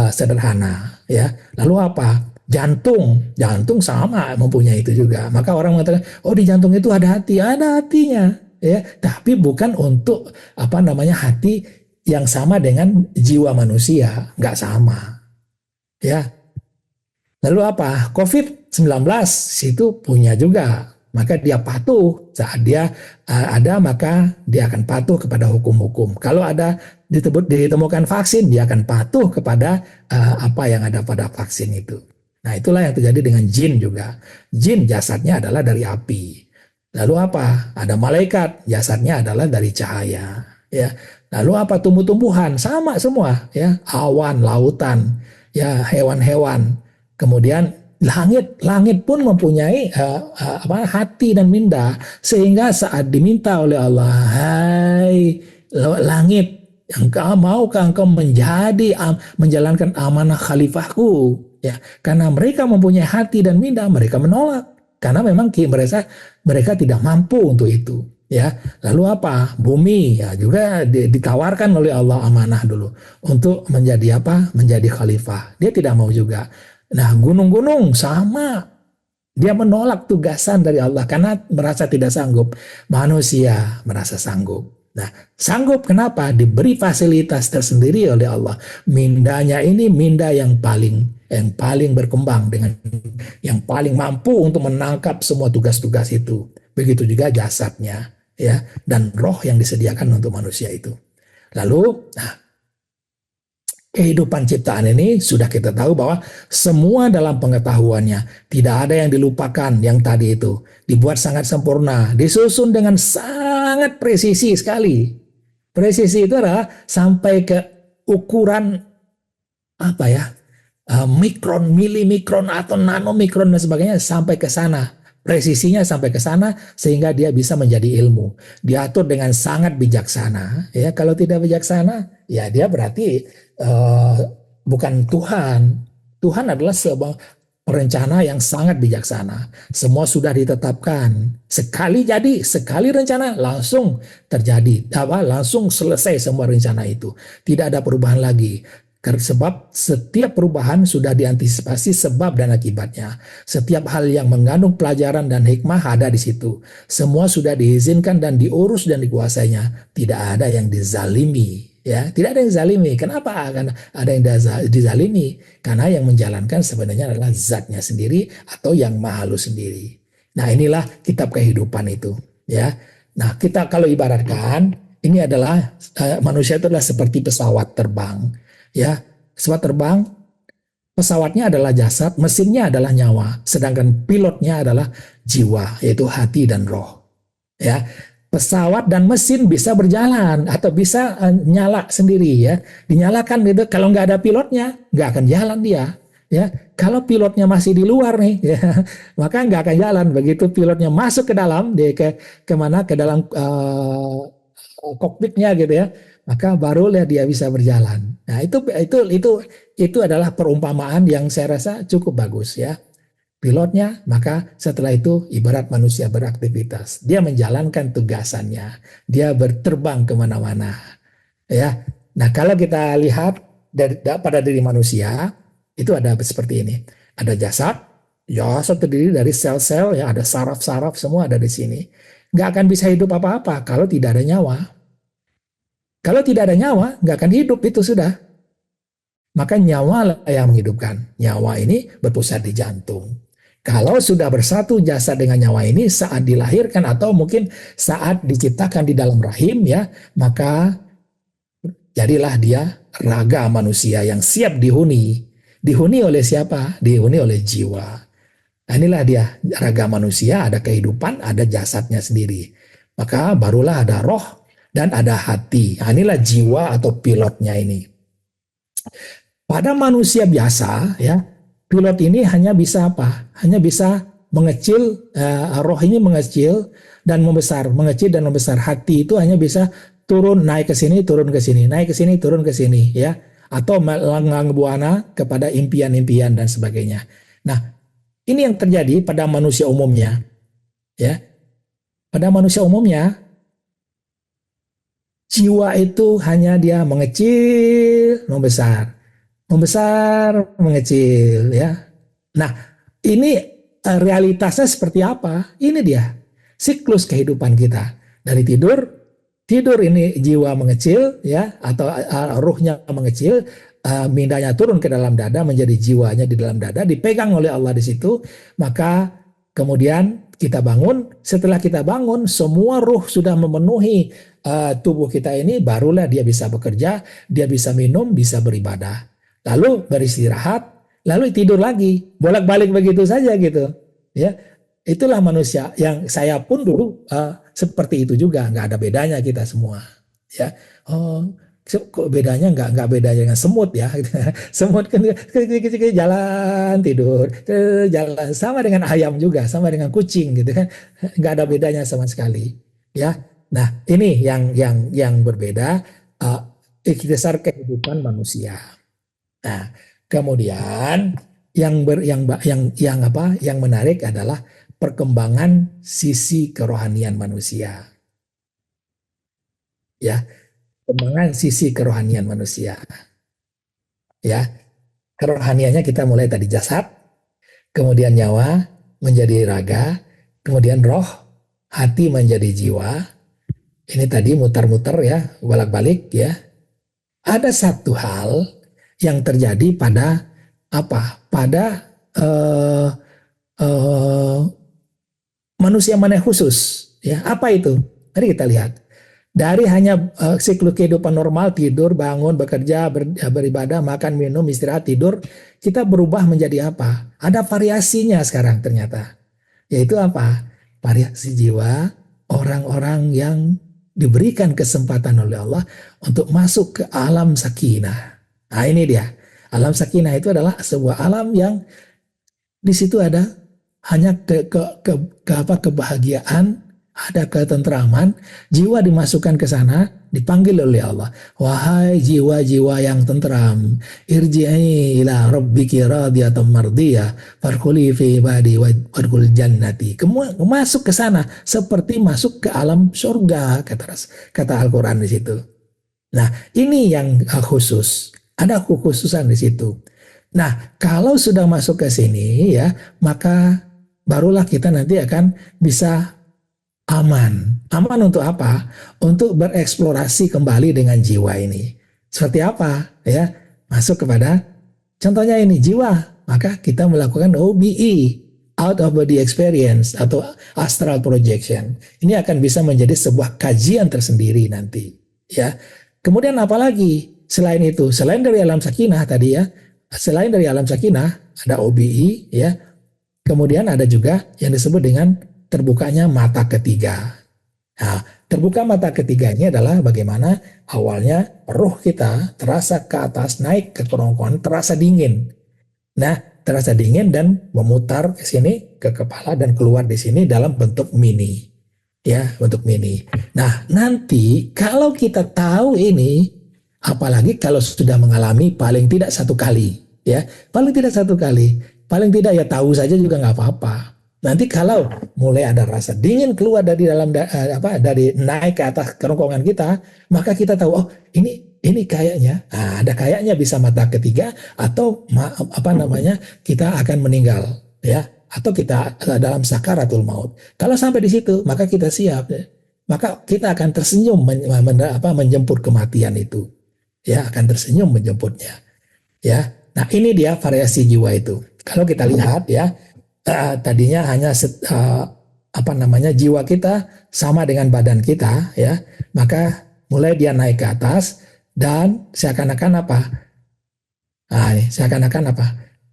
sederhana. Ya, lalu apa? Jantung sama mempunyai itu juga. Maka orang mengatakan, oh di jantung itu ada hati, ada hatinya, ya. Tapi bukan untuk hati yang sama dengan jiwa manusia, nggak sama, ya. Lalu apa? COVID-19 itu punya juga, maka dia patuh saat dia ada, maka dia akan patuh kepada hukum-hukum. Kalau ada ditemukan vaksin, dia akan patuh kepada apa yang ada pada vaksin itu. Nah, itulah yang terjadi dengan jin juga. Jin jasadnya adalah dari api. Lalu apa? Ada malaikat, jasadnya adalah dari cahaya. Ya. Lalu apa? Tumbuh-tumbuhan, sama semua. Ya. Awan, lautan, ya, hewan-hewan. Kemudian langit pun mempunyai hati dan minda. Sehingga saat diminta oleh Allah, hai langit, maukah engkau menjalankan amanah khalifahku? Ya, karena mereka mempunyai hati dan minda, mereka menolak karena memang mereka tidak mampu untuk itu. Ya, lalu apa? Bumi ya juga ditawarkan oleh Allah amanah dulu untuk menjadi menjadi khalifah. Dia tidak mau juga. Nah, gunung-gunung sama. Dia menolak tugasan dari Allah karena merasa tidak sanggup. Manusia merasa sanggup. Nah, sanggup kenapa? Diberi fasilitas tersendiri oleh Allah. Mindanya ini minda yang paling berkembang, dengan yang paling mampu untuk menangkap semua tugas-tugas itu. Begitu juga jasadnya, ya, dan roh yang disediakan untuk manusia itu. Lalu, kehidupan ciptaan ini sudah kita tahu bahwa semua dalam pengetahuannya, tidak ada yang dilupakan. Yang tadi itu dibuat sangat sempurna, disusun dengan sangat presisi sekali. Presisi itu adalah sampai ke ukuran apa ya, mikron, milimikron atau nanomikron dan sebagainya, sampai ke sana. Presisinya sampai ke sana sehingga dia bisa menjadi ilmu. Diatur dengan sangat bijaksana. Ya, kalau tidak bijaksana, ya dia berarti bukan Tuhan. Tuhan adalah sebuah perencana yang sangat bijaksana. Semua sudah ditetapkan. Sekali jadi, sekali rencana langsung terjadi. Langsung selesai semua rencana itu. Tidak ada perubahan lagi. Sebab setiap perubahan sudah diantisipasi sebab dan akibatnya. Setiap hal yang mengandung pelajaran dan hikmah ada di situ. Semua sudah diizinkan dan diurus dan dikuasainya. Tidak ada yang dizalimi. Ya, tidak ada yang zalimi. Kenapa akan ada yang dizalimi? Karena yang menjalankan sebenarnya adalah zatnya sendiri atau yang maha lu sendiri. Nah, inilah kitab kehidupan itu. Ya, nah kita kalau ibaratkan ini adalah manusia itu adalah seperti pesawat terbang. Ya, pesawat terbang, pesawatnya adalah jasad, mesinnya adalah nyawa, sedangkan pilotnya adalah jiwa, yaitu hati dan roh. Ya, pesawat dan mesin bisa berjalan atau bisa nyala sendiri ya, dinyalakan gitu. Kalau nggak ada pilotnya, nggak akan jalan dia. Ya, kalau pilotnya masih di luar nih, ya, maka nggak akan jalan. Begitu pilotnya masuk ke dalam, dia ke mana ke dalam kokpitnya gitu ya, maka barulah dia bisa berjalan. Nah, itu adalah perumpamaan yang saya rasa cukup bagus ya. Pilotnya, maka setelah itu ibarat manusia beraktivitas. Dia menjalankan tugasannya. Dia berterbang kemana-mana. Ya. Nah, kalau kita lihat pada diri manusia, itu ada seperti ini. Ada jasad, jasad terdiri dari sel-sel, ya ada saraf-saraf, semua ada di sini. Nggak akan bisa hidup apa-apa kalau tidak ada nyawa. Kalau tidak ada nyawa, nggak akan hidup, itu sudah. Maka nyawa lah yang menghidupkan. Nyawa ini berpusat di jantung. Kalau sudah bersatu jasad dengan nyawa ini saat dilahirkan atau mungkin saat diciptakan di dalam rahim ya, maka jadilah dia raga manusia yang siap dihuni. Dihuni oleh siapa? Dihuni oleh jiwa. Nah, inilah dia raga manusia, ada kehidupan, ada jasadnya sendiri. Maka barulah ada roh dan ada hati. Nah, inilah jiwa atau pilotnya ini. Pada manusia biasa ya, pilot ini hanya bisa apa? Hanya bisa mengecil, roh ini mengecil dan membesar, mengecil dan membesar. Hati itu hanya bisa turun, naik ke sini, turun ke sini, naik ke sini, turun ke sini, ya. Atau melanglang buana kepada impian-impian dan sebagainya. Nah, ini yang terjadi pada manusia umumnya, ya. Pada manusia umumnya, jiwa itu hanya dia mengecil, membesar, membesar, mengecil, ya. Nah, ini realitasnya seperti apa? Ini dia siklus kehidupan kita. Dari tidur ini jiwa mengecil, ya, atau ruhnya mengecil, mindanya turun ke dalam dada, menjadi jiwanya di dalam dada, dipegang oleh Allah di situ. Maka kemudian kita bangun. Setelah kita bangun, semua ruh sudah memenuhi tubuh kita ini, barulah dia bisa bekerja, dia bisa minum, bisa beribadah. Lalu beristirahat, lalu tidur lagi, bolak-balik begitu saja gitu. Ya, itulah manusia yang saya pun dulu seperti itu juga, nggak ada bedanya kita semua. Ya, oh, kok bedanya nggak beda dengan semut ya. Semut kan jalan tidur, jalan sama dengan ayam juga, sama dengan kucing gitu kan, nggak ada bedanya sama sekali. Ya, nah ini yang berbeda dasar kehidupan manusia. Nah, kemudian yang menarik adalah perkembangan sisi kerohanian manusia. Ya, perkembangan sisi kerohanian manusia. Ya, kerohaniannya kita mulai tadi jasad, kemudian nyawa menjadi raga, kemudian roh, hati menjadi jiwa. Ini tadi muter-muter ya, bolak-balik ya. Ada satu hal yang terjadi pada apa? Pada manusia mana khusus, ya. Apa itu? Mari kita lihat. Dari hanya siklus kehidupan normal, tidur, bangun, bekerja, beribadah, makan, minum, istirahat, tidur, kita berubah menjadi apa? Ada variasinya sekarang ternyata. Yaitu apa? Variasi jiwa orang-orang yang diberikan kesempatan oleh Allah untuk masuk ke alam sakinah. Nah ini dia. Alam sakinah itu adalah sebuah alam yang di situ ada hanya kebahagiaan, ada ketentraman, jiwa dimasukkan ke sana, dipanggil oleh Allah. Wahai jiwa-jiwa yang tentram, irji'i ila rabbiki radiyatan mardiyah, farkhuli fi ibadi wadkhul jannati. Masuk ke sana seperti masuk ke alam surga, kata Al-Quran di situ. Nah, ini yang khusus. Ada kekhususan di situ. Nah, kalau sudah masuk ke sini ya, maka barulah kita nanti akan bisa aman. Aman untuk apa? Untuk bereksplorasi kembali dengan jiwa ini. Seperti apa? Ya, masuk kepada contohnya ini jiwa. Maka kita melakukan OBE, out of body experience atau astral projection. Ini akan bisa menjadi sebuah kajian tersendiri nanti. Ya. Kemudian apa lagi? Selain itu, selain dari alam sakinah tadi ya, selain dari alam sakinah ada OBE ya. Kemudian ada juga yang disebut dengan terbukanya mata ketiga. Nah, terbuka mata ketiga ini adalah bagaimana awalnya roh kita terasa ke atas, naik ke kerongkongan, terasa dingin. Nah, terasa dingin dan memutar ke sini ke kepala dan keluar di sini dalam bentuk mini. Ya, bentuk mini. Nah, nanti kalau kita tahu ini, apalagi kalau sudah mengalami paling tidak satu kali, ya, paling tidak satu kali, paling tidak ya tahu saja juga nggak apa-apa. Nanti kalau mulai ada rasa dingin keluar dari dalam dari naik ke atas kerongkongan kita, maka kita tahu oh ini kayaknya ada kayaknya bisa mata ketiga atau kita akan meninggal ya atau kita dalam sakaratul maut. Kalau sampai di situ maka kita siap ya. Maka kita akan tersenyum menjemput kematian itu. Ya, akan tersenyum menjemputnya. Ya. Nah, ini dia variasi jiwa itu. Kalau kita lihat ya tadinya hanya jiwa kita sama dengan badan kita ya, maka mulai dia naik ke atas dan seakan-akan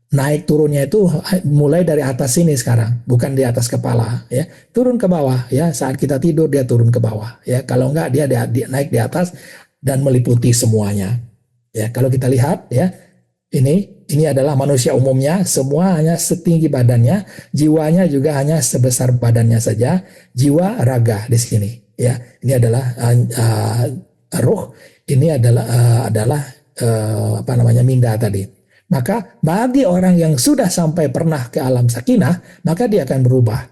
naik turunnya itu mulai dari atas sini sekarang, bukan di atas kepala ya, turun ke bawah ya, saat kita tidur dia turun ke bawah ya, kalau enggak dia naik di atas dan meliputi semuanya ya. Kalau kita lihat ya, ini adalah manusia umumnya, semua hanya setinggi badannya, jiwanya juga hanya sebesar badannya saja, jiwa raga di sini ya. Ini adalah ruh, ini adalah minda tadi. Maka bagi orang yang sudah sampai pernah ke alam sakinah, maka dia akan berubah.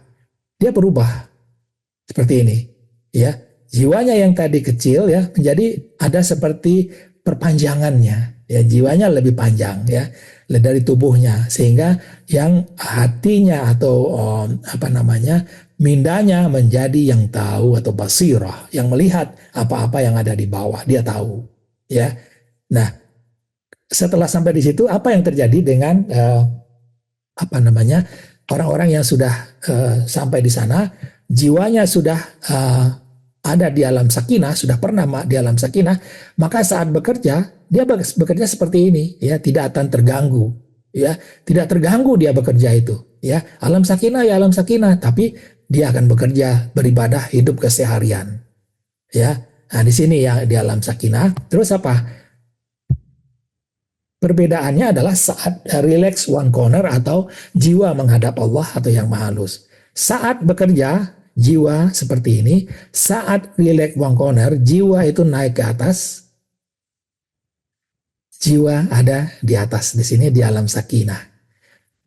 Dia berubah seperti ini, ya. Jiwanya yang tadi kecil ya menjadi ada seperti perpanjangannya, ya. Jiwanya lebih panjang ya dari tubuhnya, sehingga yang hatinya atau mindanya menjadi yang tahu atau basirah, yang melihat apa-apa yang ada di bawah, dia tahu, ya. Nah, setelah sampai di situ, apa yang terjadi dengan orang-orang yang sudah sampai di sana, jiwanya sudah ada di alam sakinah, sudah pernah di alam sakinah, maka saat bekerja, dia bekerja seperti ini, ya, tidak akan terganggu, ya, tidak terganggu dia bekerja itu, ya, alam sakinah, tapi dia akan bekerja, beribadah, hidup keseharian, ya. Nah, di sini ya di alam sakinah. Terus apa? Perbedaannya adalah saat relax one corner atau jiwa menghadap Allah atau yang maha halus. Saat bekerja, jiwa seperti ini. Saat relax one corner, jiwa itu naik ke atas. Jiwa ada di atas, di sini di alam sakinah.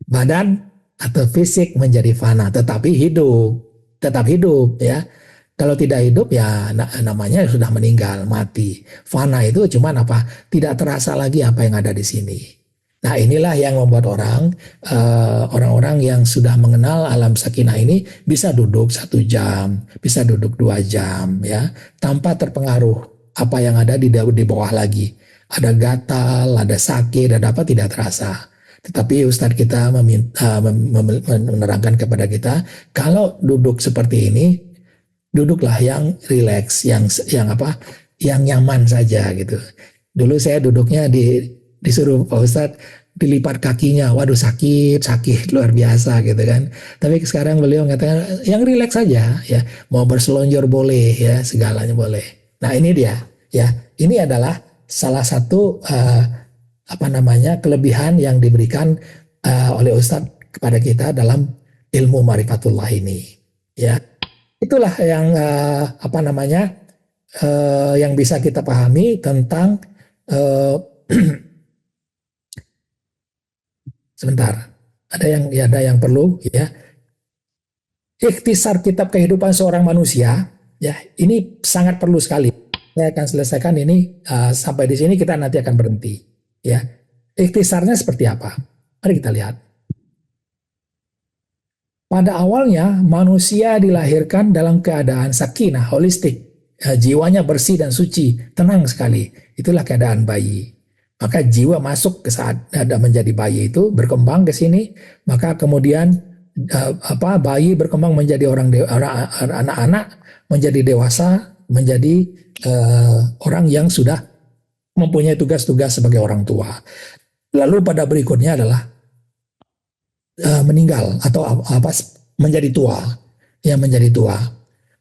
Badan atau fisik menjadi fana, tetapi hidup. Tetap hidup ya. Kalau tidak hidup ya namanya sudah meninggal, mati. Fana itu cuman tidak terasa lagi apa yang ada di sini. Nah, inilah yang membuat orang-orang yang sudah mengenal alam sakinah ini bisa duduk 1 jam, bisa duduk 2 jam ya, tanpa terpengaruh apa yang ada di bawah lagi. Ada gatal, ada sakit, ada apa tidak terasa. Tetapi Ustadz kita menerangkan kepada kita, kalau duduk seperti ini, duduklah yang rileks, yang nyaman saja gitu. Dulu saya duduknya disuruh Pak Ustadz dilipat kakinya, waduh sakit luar biasa gitu kan. Tapi sekarang beliau mengatakan yang rileks saja ya, mau berselonjor boleh ya, segalanya boleh. Nah ini dia ya, ini adalah salah satu kelebihan yang diberikan oleh Ustadz kepada kita dalam ilmu Ma'rifatullah ini ya. Itulah yang yang bisa kita pahami tentang sebentar, ada yang perlu ya. Ikhtisar kitab kehidupan seorang manusia ya, ini sangat perlu sekali. Saya akan selesaikan ini sampai di sini, kita nanti akan berhenti ya. Ikhtisarnya seperti apa? Mari kita lihat. Pada awalnya manusia dilahirkan dalam keadaan sakinah, holistik, jiwanya bersih dan suci, tenang sekali. Itulah keadaan bayi. Maka jiwa masuk ke saat ada menjadi bayi itu, berkembang ke sini, maka kemudian bayi berkembang menjadi anak-anak, menjadi dewasa, menjadi orang yang sudah mempunyai tugas-tugas sebagai orang tua. Lalu pada berikutnya adalah meninggal atau menjadi tua, ya menjadi tua.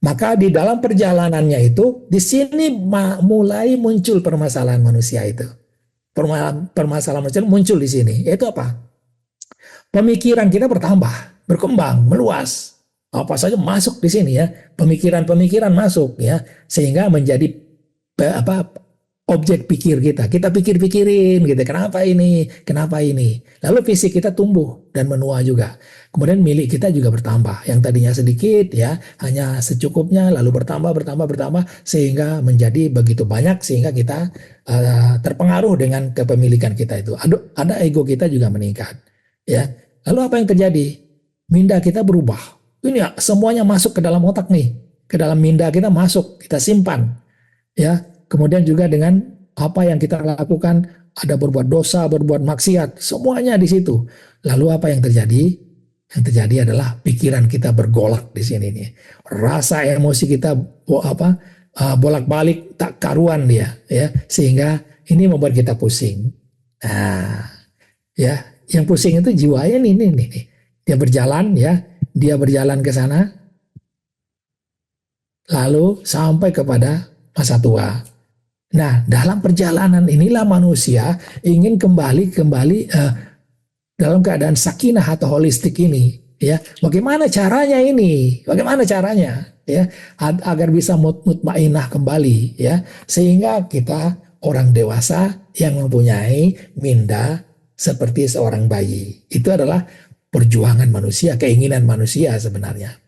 Maka di dalam perjalanannya itu, di sini mulai muncul permasalahan manusia itu. Permasalahan manusia muncul di sini. Yaitu apa? Pemikiran kita bertambah, berkembang, meluas. Apa saja masuk di sini ya. Pemikiran-pemikiran masuk ya, sehingga menjadi objek pikir kita. Kita pikir-pikirin gitu, kenapa ini? Lalu fisik kita tumbuh dan menua juga. Kemudian milik kita juga bertambah. Yang tadinya sedikit ya, hanya secukupnya, lalu bertambah sehingga menjadi begitu banyak, sehingga kita terpengaruh dengan kepemilikan kita itu. Ada ego kita juga meningkat. Ya. Lalu apa yang terjadi? Minda kita berubah. Ini semuanya masuk ke dalam otak nih. Ke dalam minda kita masuk, kita simpan. Ya. Kemudian juga dengan apa yang kita lakukan, ada berbuat dosa, berbuat maksiat, semuanya di situ. Lalu apa yang terjadi? Yang terjadi adalah pikiran kita bergolak di sini nih. Rasa emosi kita bolak-balik tak karuan dia, ya, sehingga ini membuat kita pusing. Nah, ya, yang pusing itu jiwanya nih. Dia berjalan ke sana, lalu sampai kepada masa tua. Nah, dalam perjalanan inilah manusia ingin kembali dalam keadaan sakinah atau holistik ini, ya. Bagaimana caranya ini? Ya, agar bisa mutmainah kembali, ya. Sehingga kita orang dewasa yang mempunyai minda seperti seorang bayi. Itu adalah perjuangan manusia, keinginan manusia sebenarnya.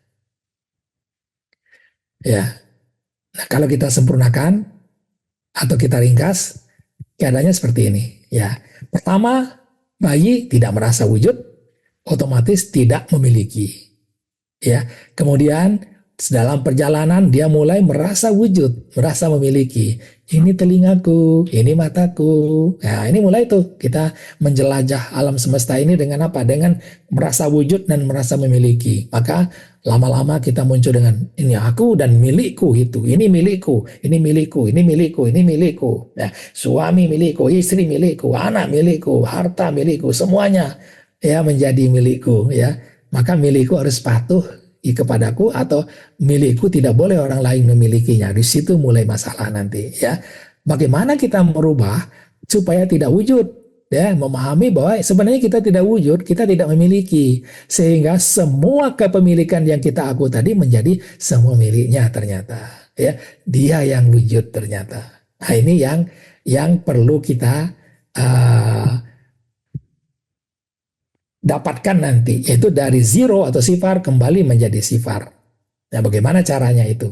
Ya. Nah, kalau kita sempurnakan atau kita ringkas, keadaannya seperti ini. Ya, pertama, bayi tidak merasa wujud, otomatis tidak memiliki. Ya, kemudian dalam perjalanan dia mulai merasa wujud, merasa memiliki. Ini telingaku, ini mataku. Nah, ini mulai tuh kita menjelajah alam semesta ini dengan apa? Dengan merasa wujud dan merasa memiliki. Maka lama-lama kita muncul dengan ini aku dan milikku itu. Ini milikku, ini milikku, ini milikku, ini milikku. Nah, suami milikku, istri milikku, anak milikku, harta milikku, semuanya ya menjadi milikku ya. Maka milikku harus patuh kepadaku, atau milikku tidak boleh orang lain memilikinya. Di situ mulai masalah nanti ya. Bagaimana kita merubah supaya tidak wujud, ya, memahami bahwa sebenarnya kita tidak wujud, kita tidak memiliki, sehingga semua kepemilikan yang kita aku tadi menjadi semua miliknya ternyata, ya, dia yang wujud ternyata. Nah, ini yang perlu kita dapatkan nanti, yaitu dari zero atau sifar kembali menjadi sifar. Nah, bagaimana caranya itu?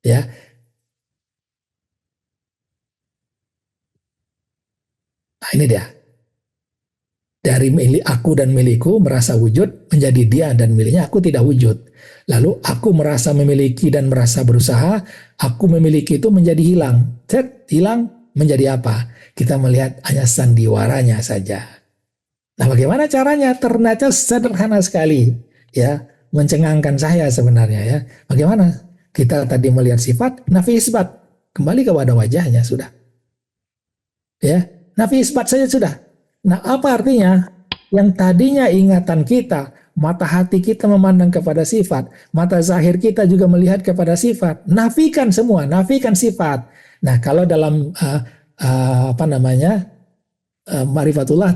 Ya. Nah, ini dia. Dari milik aku dan milikku merasa wujud menjadi dia dan miliknya, aku tidak wujud. Lalu aku merasa memiliki dan merasa berusaha, aku memiliki itu menjadi hilang. Hilang menjadi apa? Kita melihat hanya sandiwaranya saja. Nah, bagaimana caranya? Ternyata sederhana sekali, ya, mencengangkan saya sebenarnya, ya. Bagaimana? Kita tadi melihat sifat, nafi isbat, kembali kepada wajahnya sudah, ya, nafi isbat saja sudah. Nah, apa artinya? Yang tadinya ingatan kita, mata hati kita memandang kepada sifat, mata zahir kita juga melihat kepada sifat. Nafikan semua, nafikan sifat. Nah, kalau dalam apa namanya marifatullah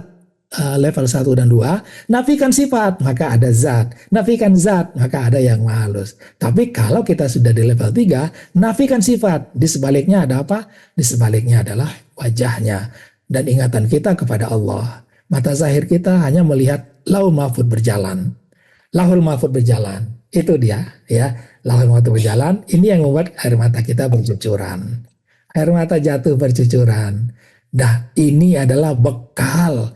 level 1 dan 2, nafikan sifat, maka ada zat. Nafikan zat, maka ada yang maha halus. Tapi kalau kita sudah di level 3, nafikan sifat. Di sebaliknya ada apa? Di sebaliknya adalah wajahnya. Dan ingatan kita kepada Allah. Mata zahir kita hanya melihat Lauhul Mahfudz berjalan. Lauhul Mahfudz berjalan. Itu dia, ya. Lauhul Mahfudz berjalan, ini yang membuat air mata kita bercucuran. Air mata jatuh bercucuran. Nah, ini adalah bekal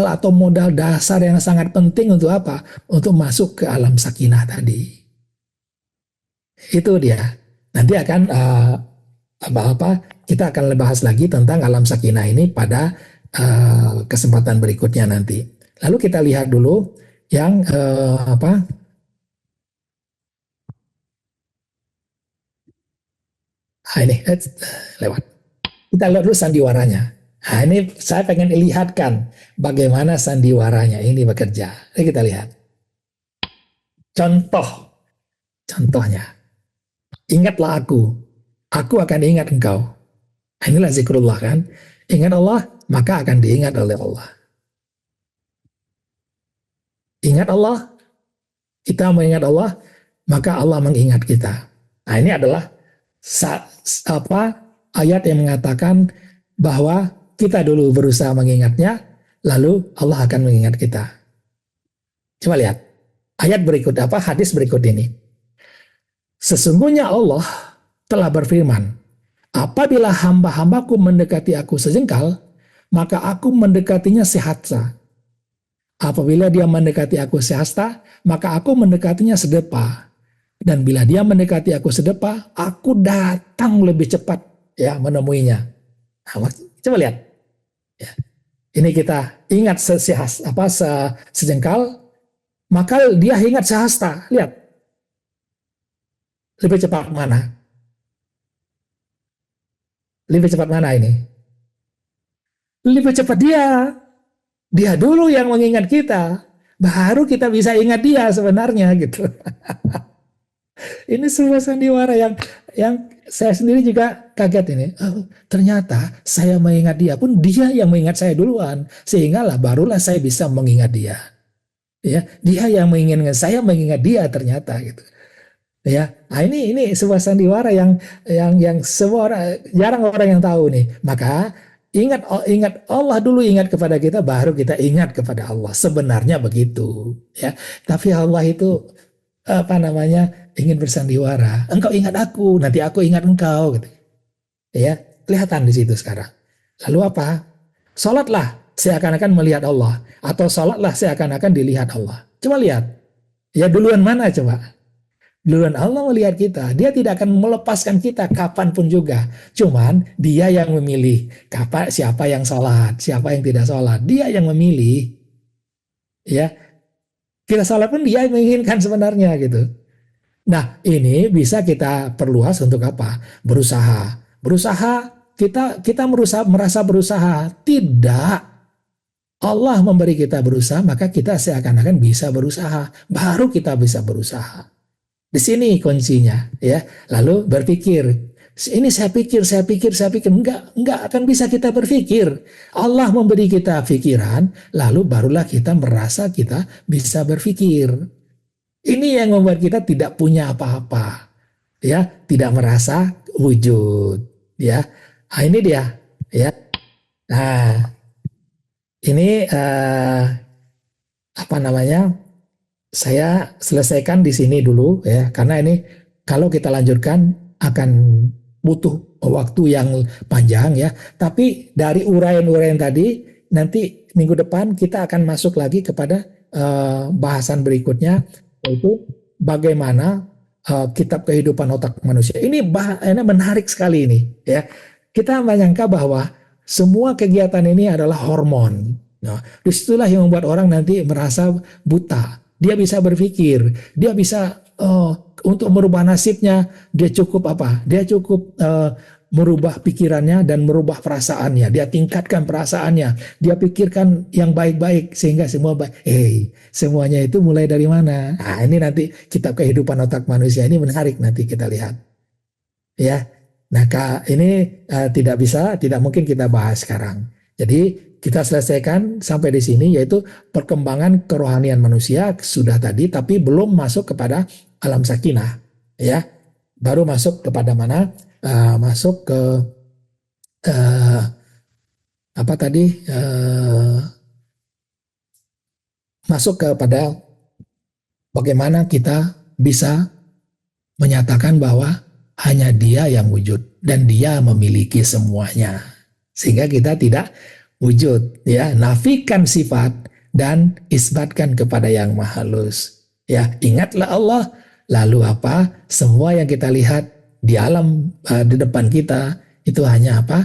atau modal dasar yang sangat penting untuk apa? Untuk masuk ke alam sakinah tadi. Itu dia. Nanti akan kita akan bahas lagi tentang alam sakinah ini pada kesempatan berikutnya nanti. Lalu kita lihat dulu yang ini lewat. Kita lihat dulu sandiwaranya. Nah, ini saya pengen lihatkan bagaimana sandiwaranya ini bekerja. Ini kita lihat. Contohnya. Ingatlah aku akan ingat engkau. Inilah zikrullah kan. Ingat Allah, maka akan diingat oleh Allah. Ingat Allah, kita mengingat Allah, maka Allah mengingat kita. Nah, ini adalah ayat yang mengatakan bahwa kita dulu berusaha mengingatnya, lalu Allah akan mengingat kita. Coba lihat ayat berikut hadis berikut ini. Sesungguhnya Allah telah berfirman, apabila hamba-hambaku mendekati aku sejengkal, maka aku mendekatinya sehasta. Apabila dia mendekati aku sehasta, maka aku mendekatinya sedepa. Dan bila dia mendekati aku sedepa, aku datang lebih cepat ya menemuinya. Nah, coba lihat. Ya. Ini kita ingat sejengkal, maka dia ingat sehasta. Lihat. Lebih cepat mana? Lebih cepat mana ini? Lebih cepat dia. Dia dulu yang mengingat kita. Baru kita bisa ingat dia sebenarnya gitu. Ini sebuah sandiwara yang saya sendiri juga kaget ini. Oh, ternyata saya mengingat dia pun dia yang mengingat saya duluan. Sehinggalah barulah saya bisa mengingat dia. Ya, dia yang menginginkan saya mengingat dia ternyata gitu. Ya, nah ini sebuah sandiwara yang jarang orang yang tahu nih. Maka ingat Allah dulu ingat kepada kita, baru kita ingat kepada Allah. Sebenarnya begitu, ya. Tapi Allah itu ingin bersandiwara. Engkau ingat aku, nanti aku ingat engkau, gitu. Ya, kelihatan di situ sekarang. Lalu apa? Salatlah seakan-akan melihat Allah, atau salatlah seakan-akan dilihat Allah. Coba lihat. Ya duluan mana coba? Duluan Allah melihat kita. Dia tidak akan melepaskan kita kapanpun juga. Cuman dia yang memilih siapa yang sholat, siapa yang tidak sholat. Dia yang memilih. Ya, kita sholat pun dia yang menginginkan sebenarnya gitu. Nah, ini bisa kita perluas untuk apa? Berusaha. Kita merasa berusaha. Tidak. Allah memberi kita berusaha, maka kita seakan-akan bisa berusaha. Baru kita bisa berusaha. Di sini kuncinya, ya. Lalu berpikir, ini saya pikir, enggak akan bisa kita berpikir. Allah memberi kita pikiran, lalu barulah kita merasa kita bisa berpikir. Ini yang membuat kita tidak punya apa-apa, ya, tidak merasa wujud, ya. Nah, ini dia, ya. Nah, ini saya selesaikan di sini dulu ya, karena ini kalau kita lanjutkan akan butuh waktu yang panjang ya. Tapi dari uraian-uraian tadi, nanti minggu depan kita akan masuk lagi kepada bahasan berikutnya, yaitu bagaimana kitab kehidupan otak manusia. Ini menarik sekali ini ya. Kita menyangka bahwa semua kegiatan ini adalah hormon. Nah, disitulah yang membuat orang nanti merasa buta. Dia bisa berpikir, dia bisa untuk merubah nasibnya, dia cukup merubah pikirannya dan merubah perasaannya. Dia tingkatkan perasaannya. Dia pikirkan yang baik-baik sehingga semua baik. Semuanya itu mulai dari mana? Nah, ini nanti kitab kehidupan otak manusia ini menarik nanti kita lihat. Ya. Nah, ini tidak mungkin kita bahas sekarang. Jadi kita selesaikan sampai di sini, yaitu perkembangan kerohanian manusia sudah tadi, tapi belum masuk kepada alam sakinah, ya. Baru masuk kepada mana? Masuk ke apa tadi? Masuk kepada bagaimana kita bisa menyatakan bahwa hanya Dia yang wujud dan Dia memiliki semuanya, sehingga kita tidak wujud, ya. Nafikan sifat dan isbatkan kepada yang maha halus, ya. Ingatlah Allah, lalu apa? Semua yang kita lihat di alam di depan kita itu hanya apa?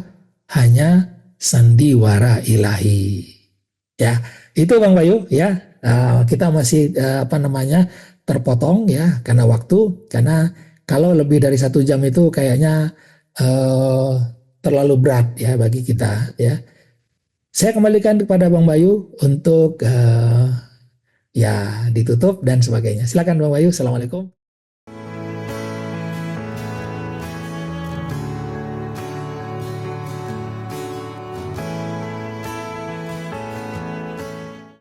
Hanya sandiwara ilahi, ya. Itu Bang Bayu, ya. Kita masih terpotong, ya, karena waktu, karena kalau lebih dari 1 jam itu kayaknya terlalu berat, ya, bagi kita, ya. Saya kembalikan kepada Bang Bayu untuk ya ditutup dan sebagainya. Silakan Bang Bayu. Assalamualaikum.